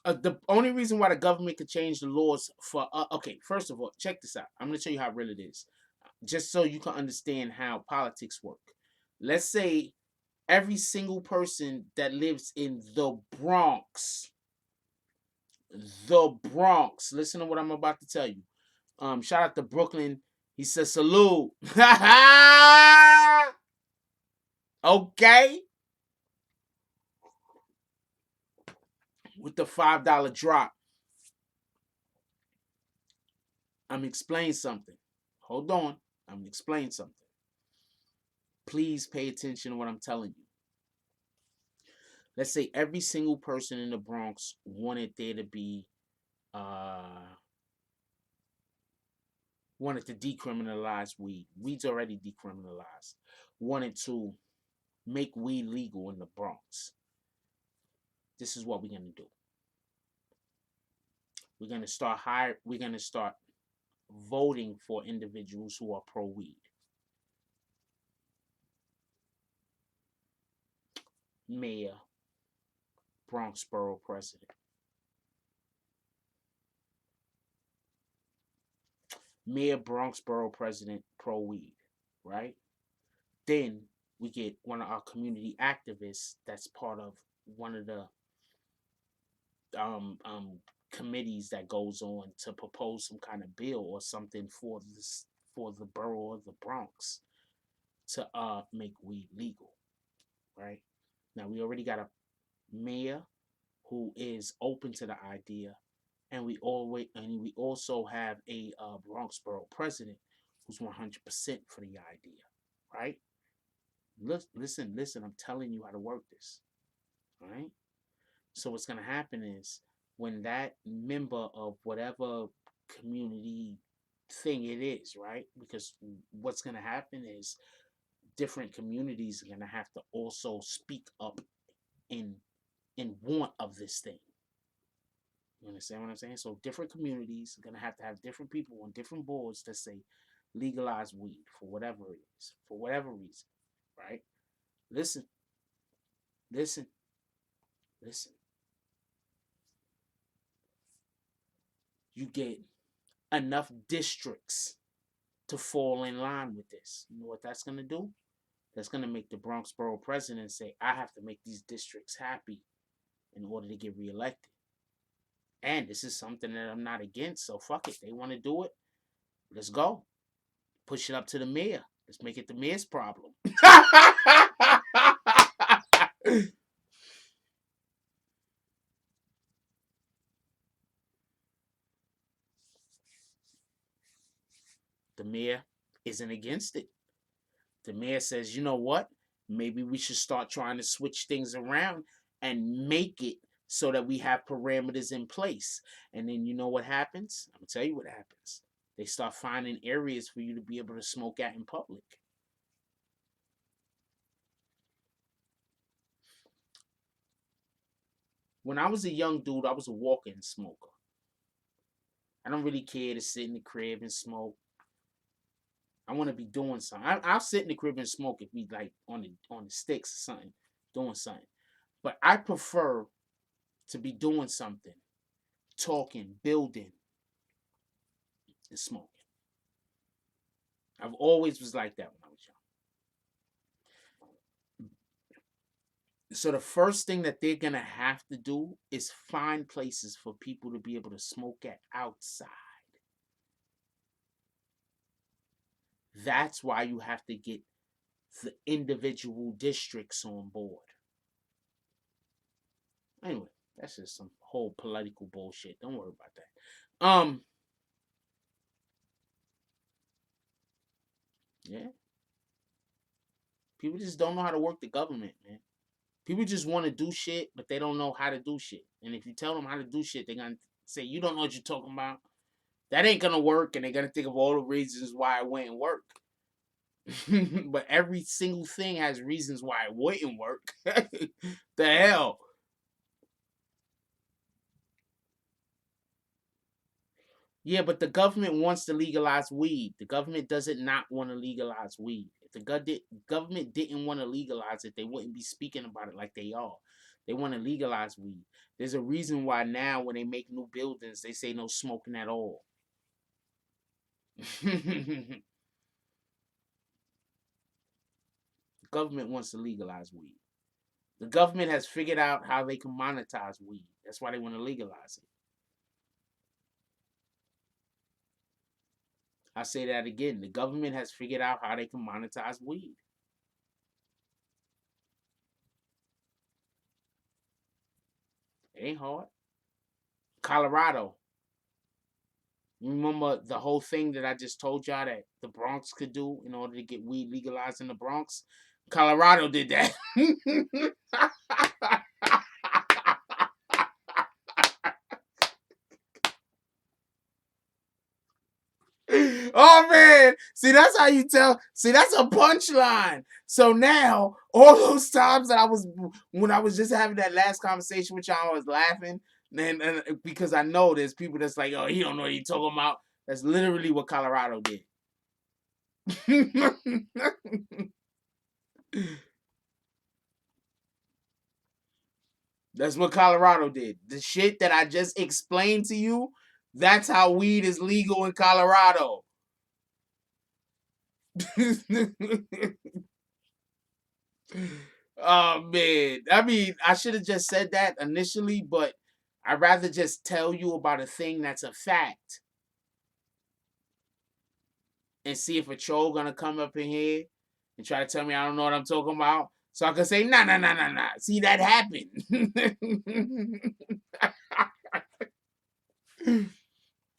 The only reason why the government could change the laws for okay, first of all, check this out. I'm gonna tell you how real it is, just so you can understand how politics work. Let's say every single person that lives in the Bronx. Listen to what I'm about to tell you. Shout out to Brooklyn. He says salute. Okay, with the $5 drop. I'm explaining something. Hold on. I'm explaining something. Please pay attention to what I'm telling you. Let's say every single person in the Bronx wanted there to be wanted to decriminalize weed. Weed's already decriminalized. Wanted to make weed legal in the Bronx. This is what we're gonna do. We're gonna start voting for individuals who are pro weed. Mayor, Bronx Borough President. Mayor, Bronx Borough President, pro weed, right? Then we get one of our community activists that's part of one of the committees that goes on to propose some kind of bill or something for this for the borough of the Bronx to make weed legal, right? Now we already got a mayor who is open to the idea, and we also have a Bronx borough president who's 100% for the idea, right? Listen. I'm telling you how to work this, all right? So what's gonna happen is when that member of whatever community thing it is, right? Because what's gonna happen is different communities are gonna have to also speak up in want of this thing. You understand what I'm saying? So different communities are gonna have to have different people on different boards that say legalize weed for whatever it is, for whatever reason, right? Listen, listen, listen. You get enough districts to fall in line with this. You know what that's gonna do? That's gonna make the Bronx borough president say, I have to make these districts happy in order to get reelected. And this is something that I'm not against, so fuck it. They want to do it. Let's go. Push it up to the mayor. Let's make it the mayor's problem. The mayor isn't against it. The mayor says, you know what? Maybe we should start trying to switch things around and make it so that we have parameters in place. And then you know what happens? I'm going to tell you what happens. They start finding areas for you to be able to smoke at in public. When I was a young dude, I was a walk-in smoker. I don't really care to sit in the crib and smoke. I want to be doing something. I'll sit in the crib and smoke if we like on the sticks or something, doing something. But I prefer to be doing something, talking, building, and smoking. I've always was like that when I was young. So the first thing that they're gonna have to do is find places for people to be able to smoke at outside. That's why you have to get the individual districts on board. Anyway, that's just some whole political bullshit. Don't worry about that. Yeah. People just don't know how to work the government, man. People just want to do shit, but they don't know how to do shit. And if you tell them how to do shit, they're gonna say you don't know what you're talking about. That ain't gonna work, and they're gonna think of all the reasons why it wouldn't work. But every single thing has reasons why it wouldn't work. The hell. Yeah, but the government wants to legalize weed. The government doesn't not want to legalize weed. If the government didn't want to legalize it, they wouldn't be speaking about it like they are. They want to legalize weed. There's a reason why now when they make new buildings, they say no smoking at all. The government wants to legalize weed. The government has figured out how they can monetize weed. That's why they want to legalize it. I say that again. The government has figured out how they can monetize weed. It ain't hard. Colorado. You remember the whole thing that I just told y'all that the Bronx could do in order to get weed legalized in the Bronx? Colorado did that. Oh man, see that's how you tell. See that's a punchline. So now all those times that when I was just having that last conversation with y'all, I was laughing, and because I know there's people that's like, oh, he don't know what he's talking about. That's literally what Colorado did. That's what Colorado did. The shit that I just explained to you, that's how weed is legal in Colorado. Oh man. I mean, I should have just said that initially, but I'd rather just tell you about a thing that's a fact and see if a troll gonna come up in here and try to tell me I don't know what I'm talking about. So I can say, nah, nah, nah, nah, nah. See, that happened.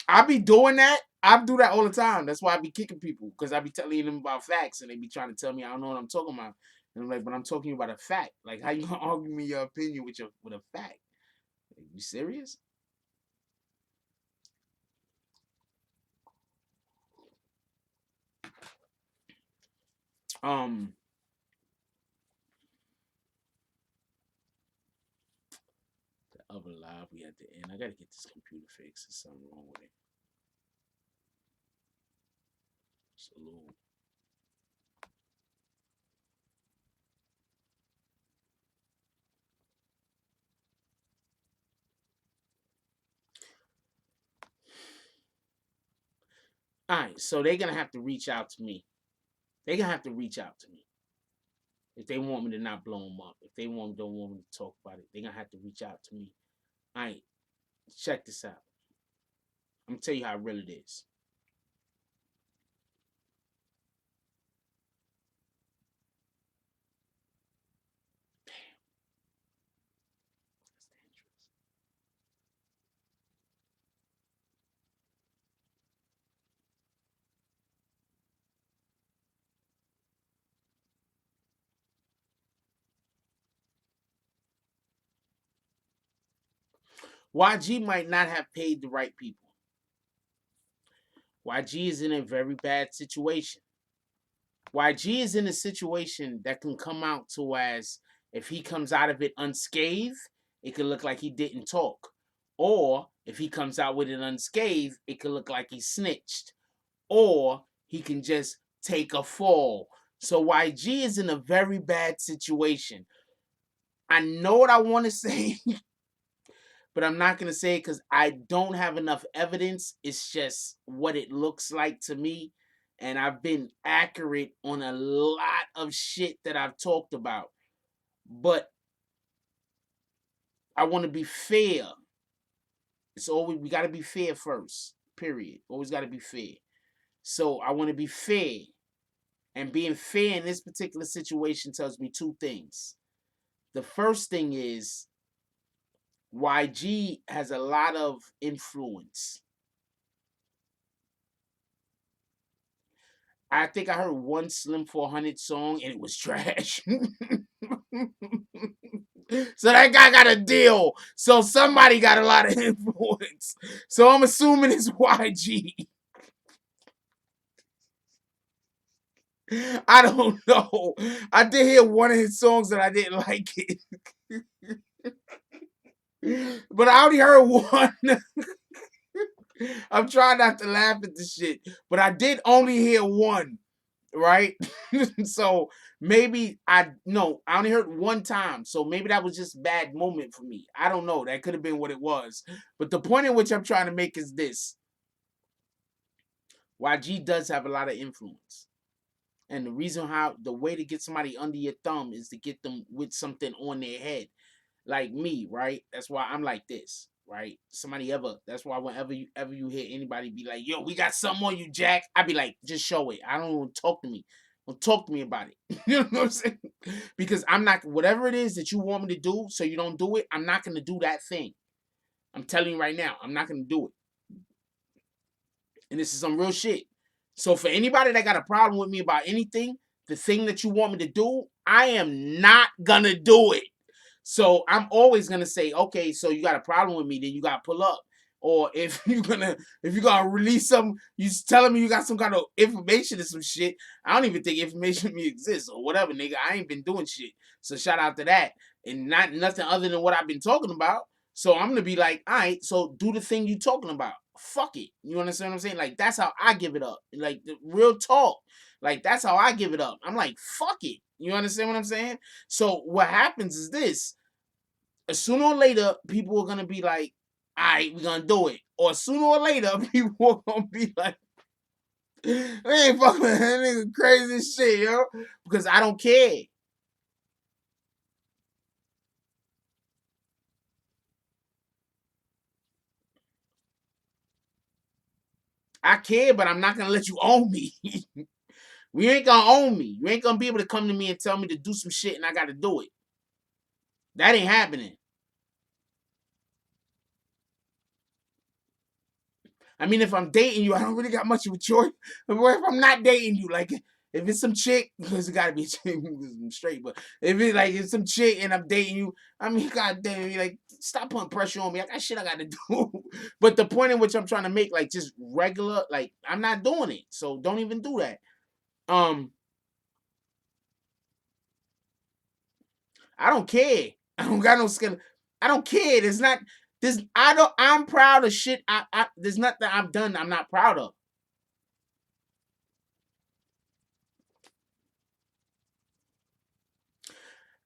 I be doing that. I do that all the time. That's why I be kicking people, because I be telling them about facts and they be trying to tell me I don't know what I'm talking about. And I'm like, but I'm talking about a fact. Like, how you gonna argue me your opinion with a fact? Like, you serious? Um, the other live we at the end. I gotta get this computer fixed. There's something wrong with it. Salute. All right, so they're gonna have to reach out to me. They're gonna have to reach out to me if they want me to not blow them up. If they don't want me to talk about it, they're gonna have to reach out to me. All right, check this out. I'm gonna tell you how real it is. YG might not have paid the right people. YG is in a very bad situation. YG is in a situation that can come out to as, if he comes out of it unscathed, it could look like he didn't talk. Or if he comes out with it unscathed, it could look like he snitched. Or he can just take a fall. So YG is in a very bad situation. I know what I want to say, but I'm not going to say it because I don't have enough evidence. It's just what it looks like to me. And I've been accurate on a lot of shit that I've talked about. But I want to be fair. It's always, we got to be fair first, period. Always got to be fair. So I want to be fair. And being fair in this particular situation tells me two things. The first thing is YG has a lot of influence. I think I heard one Slim 400 song and it was trash. So that guy got a deal. So somebody got a lot of influence. So I'm assuming it's YG. I don't know. I did hear one of his songs and I didn't like it. But I only heard one. I'm trying not to laugh at the shit. But I did only hear one. Right? So maybe I only heard one time. So maybe that was just a bad moment for me. I don't know. That could have been what it was. But the point in which I'm trying to make is this. YG does have a lot of influence. And the way to get somebody under your thumb is to get them with something on their head. Like me, right? That's why I'm like this, right? That's why whenever you hear anybody be like, yo, we got something on you, Jack, I be like, just show it. I don't want to talk to me. Don't talk to me about it. You know what I'm saying? Because I'm not, whatever it is that you want me to do, so you don't do it, I'm not going to do that thing. I'm telling you right now, I'm not going to do it. And this is some real shit. So for anybody that got a problem with me about anything, the thing that you want me to do, I am not going to do it. So I'm always gonna say, okay, so you got a problem with me, then you gotta pull up. Or if you're gonna release some, you telling me you got some kind of information or some shit. I don't even think information me exists or whatever, nigga. I ain't been doing shit. So shout out to that. And not nothing other than what I've been talking about. So I'm gonna be like, all right, so do the thing you talking about. Fuck it. You understand what I'm saying? Like that's how I give it up. Like the real talk. Like that's how I give it up. I'm like, fuck it. You understand what I'm saying? So what happens is this. Sooner or later, people are gonna be like, all right, we're gonna do it. Or sooner or later, people are gonna be like, they ain't fucking that nigga crazy as shit, yo. Because I don't care. I care, but I'm not gonna let you own me. We ain't gonna own me. You ain't gonna be able to come to me and tell me to do some shit and I gotta do it. That ain't happening. I mean, if I'm dating you, I don't really got much of a choice. Or if I'm not dating you, like if it's some chick, because it gotta be a chick, because I'm straight. But if it's some chick and I'm dating you, I mean, goddamn, like stop putting pressure on me. I got shit I gotta do. But the point in which I'm trying to make, like just regular, like I'm not doing it. So don't even do that. I don't care. I don't got no skill. I don't care. There's not this. I'm proud of shit. There's nothing I've done I'm not proud of.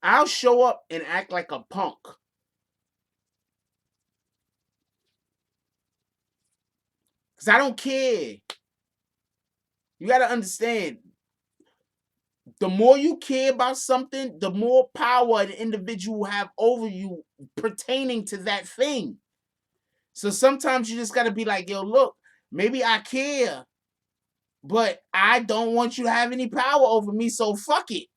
I'll show up and act like a punk. Because I don't care. You got to understand. The more you care about something, the more power an individual will have over you pertaining to that thing. So sometimes you just got to be like, yo, look, maybe I care, but I don't want you to have any power over me, so fuck it.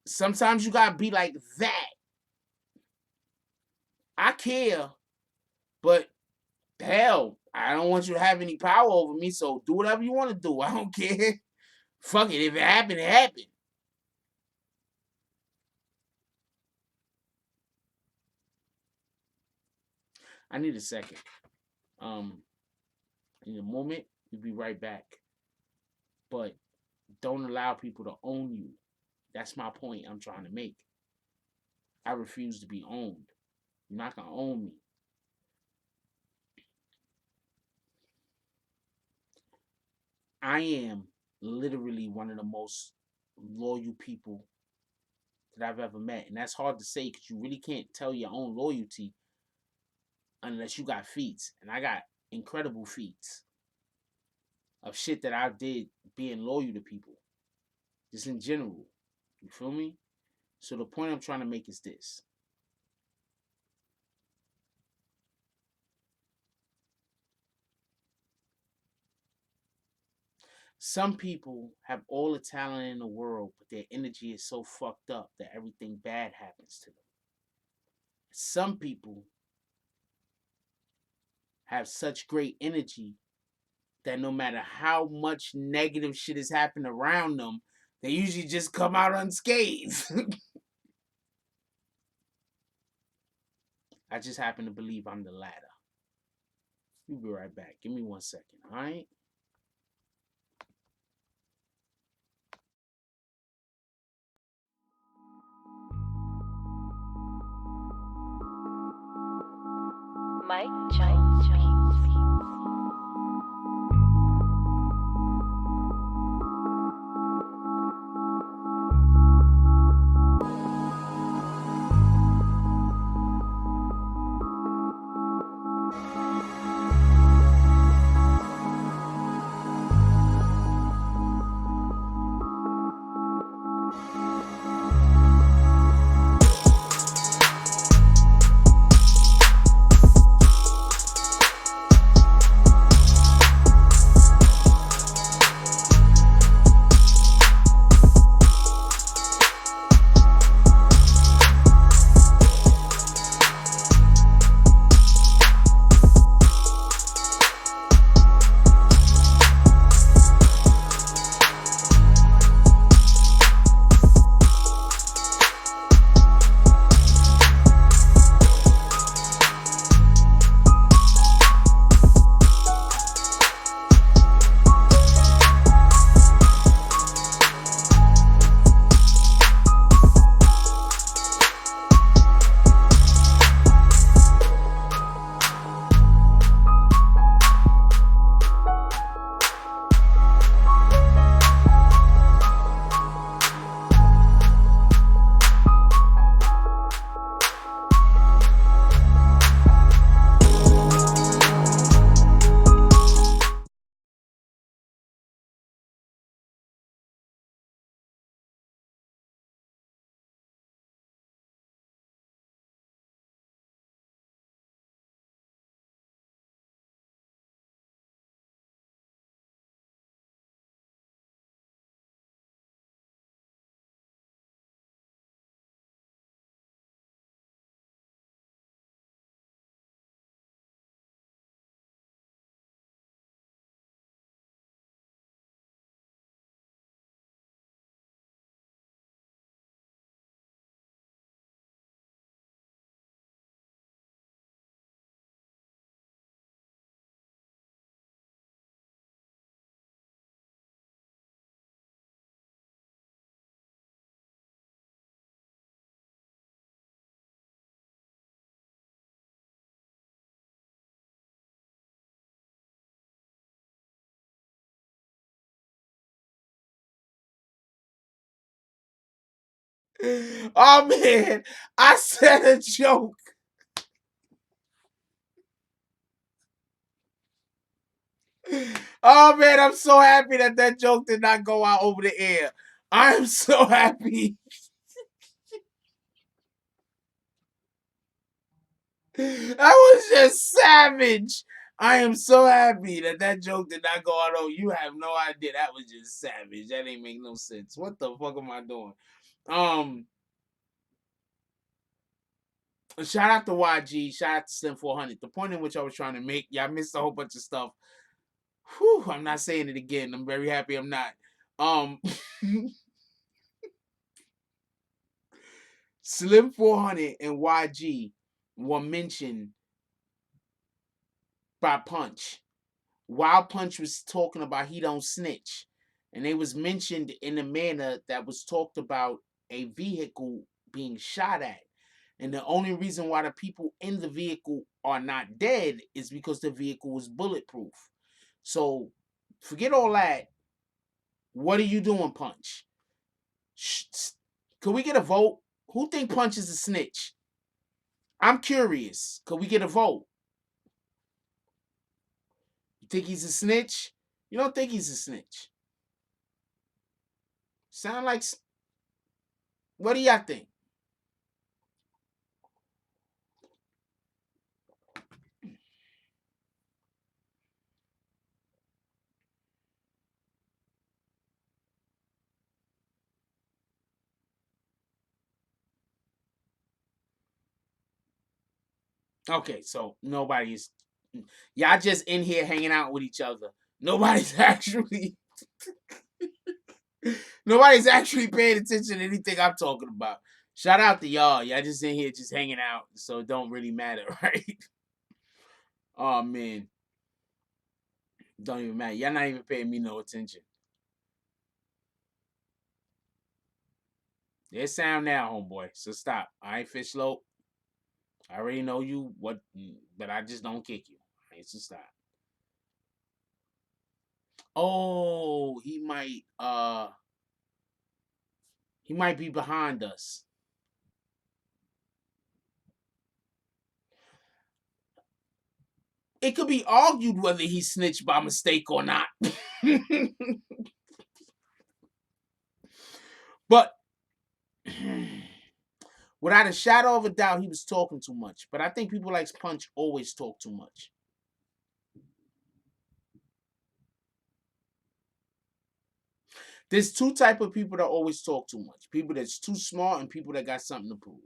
Sometimes you got to be like that. I care, but hell, I don't want you to have any power over me, so do whatever you want to do. I don't care. Fuck it. If it happened, it happened. I need a second. In a moment, we'll be right back. But don't allow people to own you. That's my point I'm trying to make. I refuse to be owned. You're not going to own me. I am literally one of the most loyal people that I've ever met. And that's hard to say because you really can't tell your own loyalty unless you got feats. And I got incredible feats of shit that I did being loyal to people. Just in general. You feel me? So the point I'm trying to make is this. Some people have all the talent in the world, but their energy is so fucked up that everything bad happens to them. Some people have such great energy that no matter how much negative shit has happened around them, they usually just come out unscathed. I just happen to believe I'm the latter. We'll be right back. Give me 1 second, all right? Mike Chai Beats. Oh man, I said a joke. Oh man, I'm so happy that that joke did not go out over the air. I'm so happy. That was just savage. I am so happy that that joke did not go out. Oh, you have no idea. That was just savage. That ain't make no sense. What the fuck am I doing? Um, Shout out to YG. Shout out to Slim 400. The point in which I was trying to make, y'all missed a whole bunch of stuff. Whew, I'm not saying it again. I'm very happy I'm not. Um, Slim 400 and YG were mentioned by Punch. While Punch was talking about he don't snitch, and they was mentioned in a manner that was talked about a vehicle being shot at. And the only reason why the people in the vehicle are not dead is because the vehicle was bulletproof. So forget all that. What are you doing, Punch? Could we get a vote? Who think Punch is a snitch? I'm curious. Could we get a vote? You think he's a snitch? You don't think he's a snitch? Sound like. What do y'all think? Okay, so nobody's. Y'all just in here hanging out with each other. Nobody's actually. Nobody's actually paying attention to anything I'm talking about. Shout out to y'all. Y'all just in here just hanging out, so it don't really matter, right? Oh man, don't even matter. Y'all not even paying me no attention. There's sound now, homeboy. So stop. All right, fish slope. I already know you what, but I just don't kick you. All right, so stop. Oh, he might be behind us. It could be argued whether he snitched by mistake or not. But without a shadow of a doubt, he was talking too much. But I think people like Punch always talk too much. There's two type of people that always talk too much. People that's too smart and people that got something to prove.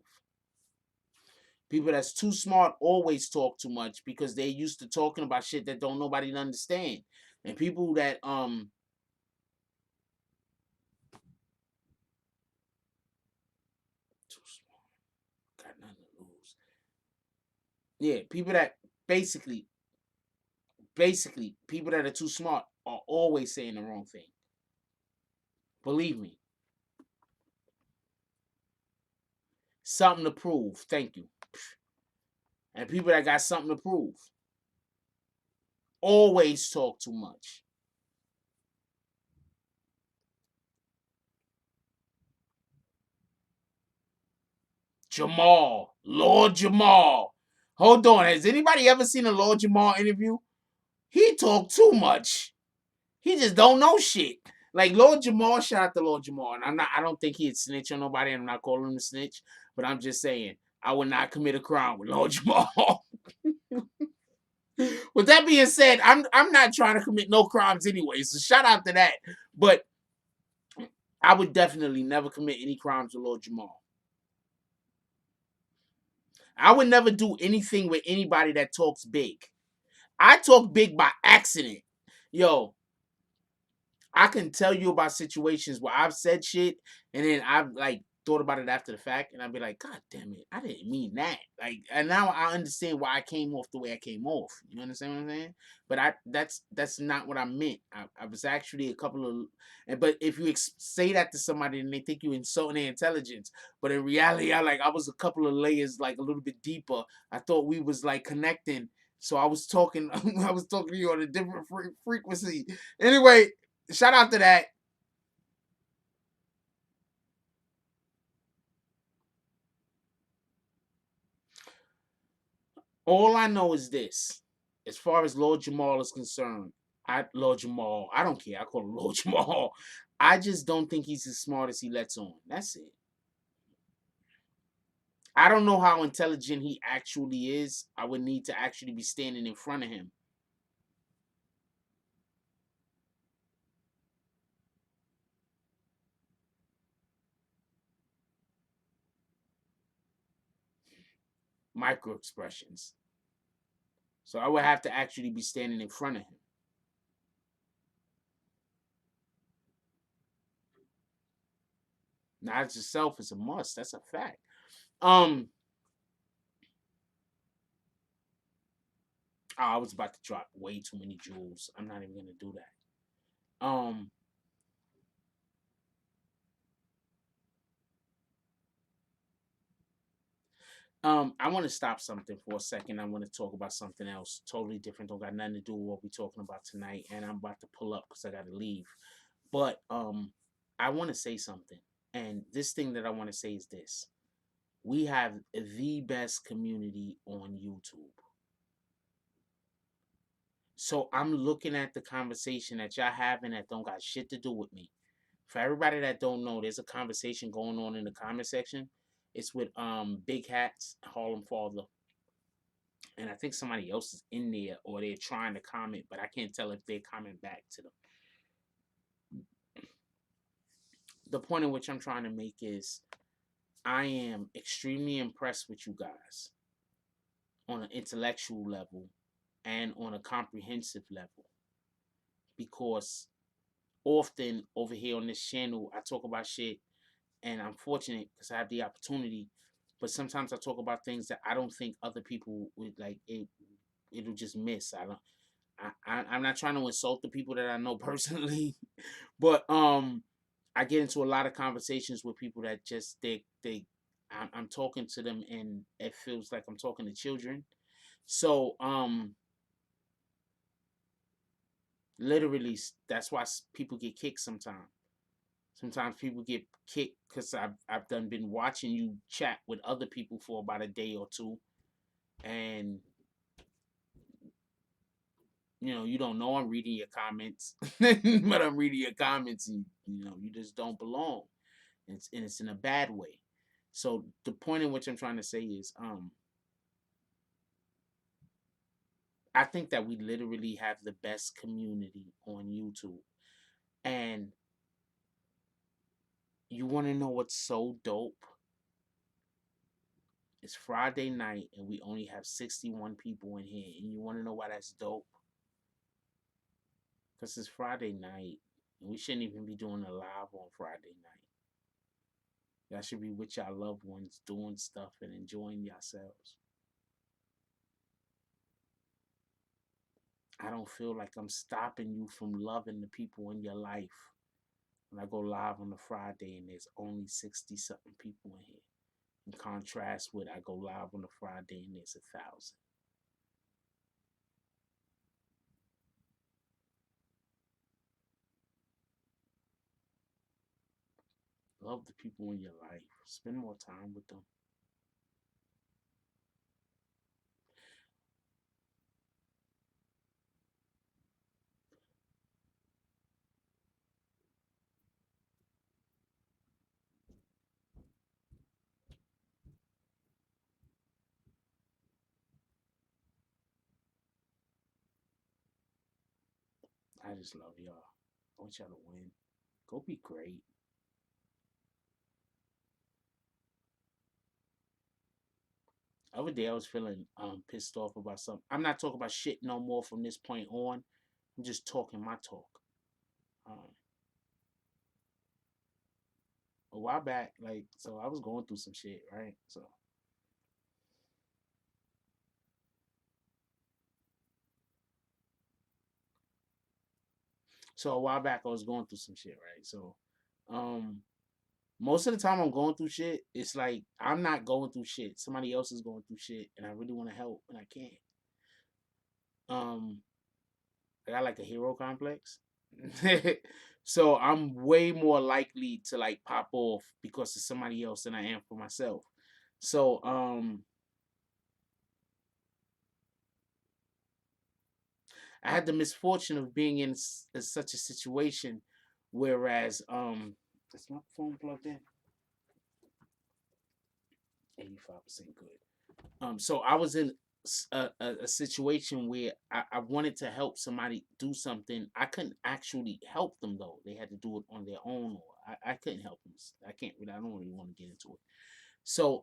People that's too smart always talk too much because they're used to talking about shit that don't nobody understand. And people that too smart, got nothing to lose. Yeah, people that basically people that are too smart are always saying the wrong thing. Believe me. Something to prove. Thank you. And people that got something to prove always talk too much. Jamal, Lord Jamal. Hold on, has anybody ever seen a Lord Jamal interview? He talk too much. He just don't know shit. Like Lord Jamal, shout out to Lord Jamal. And I don't think he'd snitch on nobody. I'm not calling him a snitch, but I'm just saying I would not commit a crime with Lord Jamal. With that being said, I'm not trying to commit no crimes anyway. So shout out to that. But I would definitely never commit any crimes with Lord Jamal. I would never do anything with anybody that talks big. I talk big by accident. Yo, I can tell you about situations where I've said shit and then I've like thought about it after the fact and I'd be like, God damn it, I didn't mean that. Like, and now I understand why I came off the way I came off. You understand what I'm saying? But that's not what I meant. I was actually a couple of, but if you say that to somebody and they think you insulting their intelligence, but in reality, I was a couple of layers like a little bit deeper. I thought we was like connecting. So I was talking, I was talking to you on a different frequency. Anyway, shout out to that. All I know is this: as far as Lord Jamal is concerned, Lord Jamal, I don't care. I call him Lord Jamal. I just don't think he's as smart as he lets on. That's it. I don't know how intelligent he actually is. I would need to actually be standing in front of him. Micro expressions. So I would have to actually be standing in front of him. Knowledge itself is a must. That's a fact. Um, I was about to drop way too many jewels. I'm not even gonna do that. I want to stop something for a second. I want to talk about something else, totally different. Don't got nothing to do with what we're talking about tonight. And I'm about to pull up because I got to leave. But I want to say something. And this thing that I want to say is this: we have the best community on YouTube. So I'm looking at the conversation that y'all having that don't got shit to do with me. For everybody that don't know, there's a conversation going on in the comment section. It's with Big Hats, Harlem Father, and I think somebody else is in there or they're trying to comment, but I can't tell if they're coming back to them. The point in which I'm trying to make is I am extremely impressed with you guys on an intellectual level and on a comprehensive level because often over here on this channel I talk about shit and I'm fortunate because I have the opportunity, but sometimes I talk about things that I don't think other people would like it'll just miss. I'm not trying to insult the people that I know personally, but I get into a lot of conversations with people that just I'm talking to them and it feels like I'm talking to children. So literally that's why people get kicked sometimes. Sometimes people get kicked because I've done been watching you chat with other people for about a day or two, and you don't know I'm reading your comments, but I'm reading your comments, and you just don't belong. And it's in a bad way. So the point in which I'm trying to say is, I think that we literally have the best community on YouTube, and you want to know what's so dope? It's Friday night, and we only have 61 people in here, and you want to know why that's dope? Because it's Friday night, and we shouldn't even be doing a live on Friday night. Y'all should be with y'all loved ones doing stuff and enjoying yourselves. I don't feel like I'm stopping you from loving the people in your life when I go live on a Friday and there's only 60 something people in here. In contrast with I go live on a Friday and there's 1,000. Love the people in your life. Spend more time with them. I just love y'all. I want y'all to win. Go be great. Other day I was feeling pissed off about something. I'm not talking about shit no more from this point on. I'm just talking my talk. Um, a while back, so I was going through some shit, right? So a while back I was going through some shit, right? So um most of the time I'm going through shit, it's like I'm not going through shit. Somebody else is going through shit and I really want to help and I can't. Um I got like a hero complex. So I'm way more likely to like pop off because of somebody else than I am for myself. So I had the misfortune of being in such a situation, whereas is my phone plugged in? 85% good. So I was in a situation where I wanted to help somebody do something. I couldn't actually help them though. They had to do it on their own, or I couldn't help them. I can't really. I don't really want to get into it. So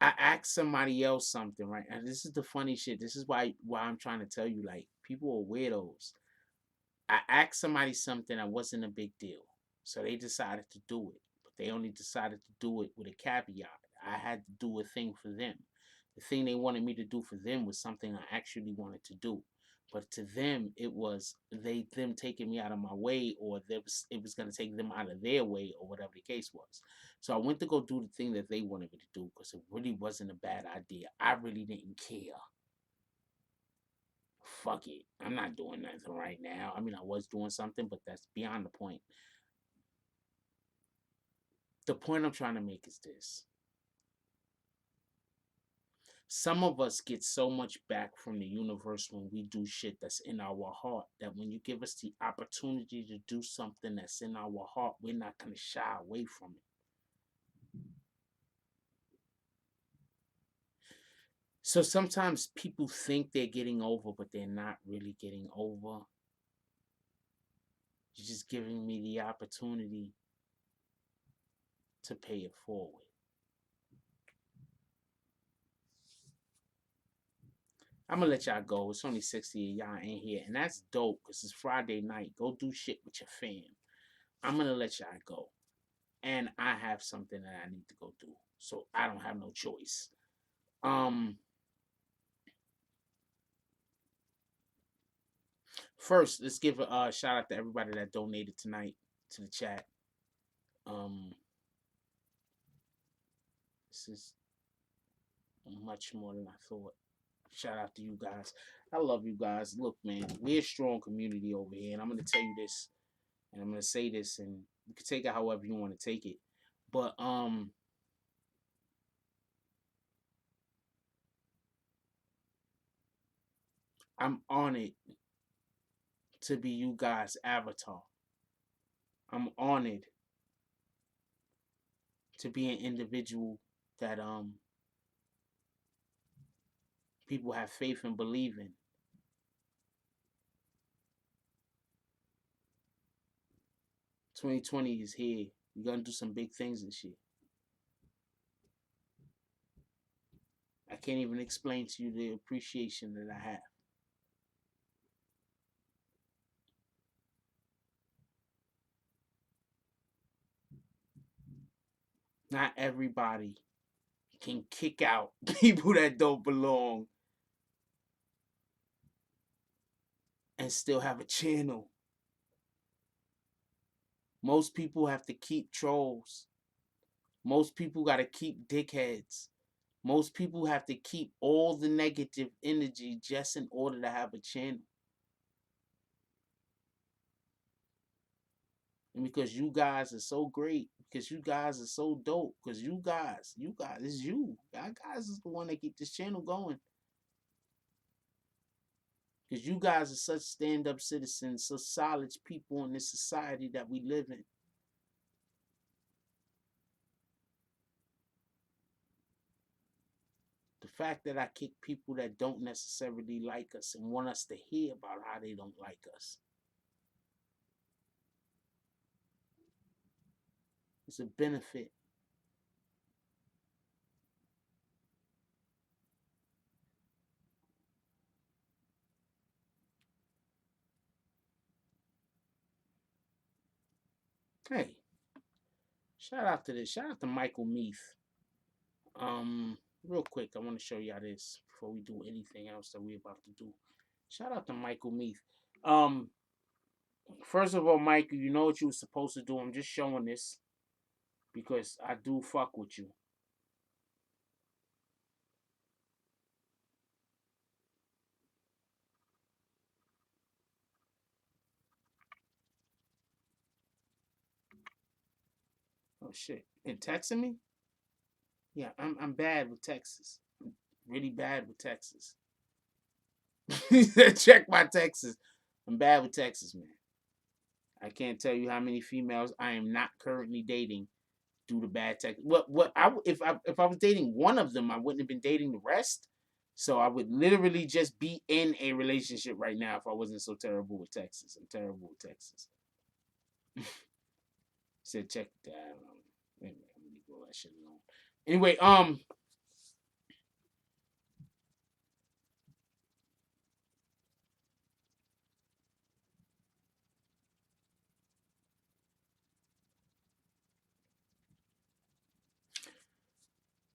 I asked somebody else something, right? And this is the funny shit. This is why I'm trying to tell you, like, people are weirdos. I asked somebody something that wasn't a big deal. So they decided to do it. But they only decided to do it with a caveat. I had to do a thing for them. The thing they wanted me to do for them was something I actually wanted to do. But to them, it was them taking me out of my way, or it was gonna take them out of their way, or whatever the case was. So I went to go do the thing that they wanted me to do because it really wasn't a bad idea. I really didn't care. Fuck it. I'm not doing nothing right now. I mean, I was doing something, but that's beyond the point. The point I'm trying to make is this. Some of us get so much back from the universe when we do shit that's in our heart that when you give us the opportunity to do something that's in our heart, we're not going to shy away from it. So sometimes people think they're getting over, but they're not really getting over. You're just giving me the opportunity to pay it forward. I'm gonna let y'all go. It's only 60 of y'all in here, and that's dope because it's Friday night. Go do shit with your fam. I'm gonna let y'all go, and I have something that I need to go do, so I don't have no choice. Um, First, let's give a shout out to everybody that donated tonight to the chat. Um, this is much more than I thought. Shout out to you guys. I love you guys. Look, man, we're a strong community over here, and I'm gonna tell you this, and I'm gonna say this, and you can take it however you want to take it. But I'm honored to be you guys' avatar. I'm honored to be an individual that people have faith and believe in. 2020 is here. We're gonna do some big things this year. I can't even explain to you the appreciation that I have. Not everybody can kick out people that don't belong and still have a channel. Most people have to keep trolls. Most people got to keep dickheads. Most people have to keep all the negative energy just in order to have a channel. And because you guys are so great, because you guys are so dope, because you guys, it's you. Y'all guys is the one that keep this channel going. Because you guys are such stand-up citizens, such solid people in this society that we live in. The fact that I kick people that don't necessarily like us and want us to hear about how they don't like us. It's a benefit. Hey, shout out to this. Shout out to Michael Meath. Real quick, I want to show y'all this before we do anything else that we're about to do. Shout out to Michael Meath. Um, First of all, Michael, you know what you were supposed to do. I'm just showing this because I do fuck with you. Oh shit! And texting me? Yeah, I'm bad with Texas. I'm really bad with Texas. Check my Texas. I'm bad with Texas, man. I can't tell you how many females I am not currently dating due to bad text. What I if I was dating one of them, I wouldn't have been dating the rest. So I would literally just be in a relationship right now if I wasn't so terrible with Texas. I'm terrible with Texas. Said check that. Wait a minute, let me leave all that shit alone. Anyway,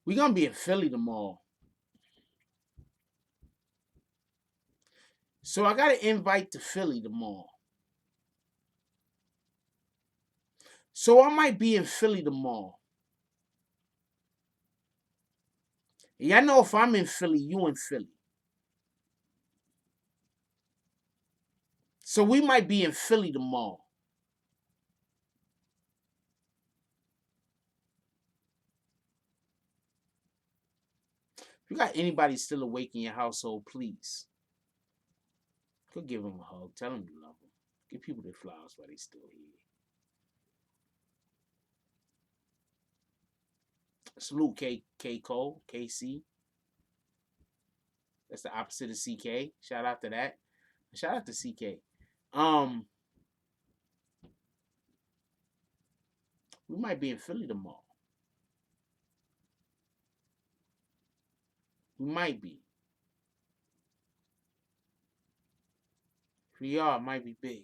we gonna be in Philly tomorrow. So I got an invite to Philly tomorrow. So I might be in Philly tomorrow. Y'all know if I'm in Philly, you in Philly. So we might be in Philly tomorrow. If you got anybody still awake in your household, please go give them a hug. Tell them you love them. Give people their flowers while they still here. Salute K Cole, KC. That's the opposite of CK. Shout out to that. Shout out to CK. Um, we might be in Philly tomorrow. We might be. If we are, it might be big.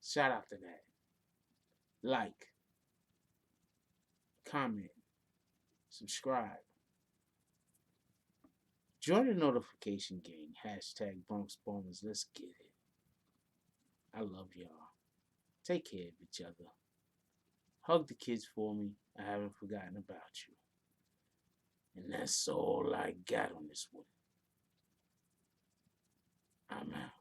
Shout out to that. Like, comment, subscribe. Join the notification gang. Hashtag Bronx Bombers. Let's get it. I love y'all. Take care of each other. Hug the kids for me. I haven't forgotten about you. And that's all I got on this one. I'm out.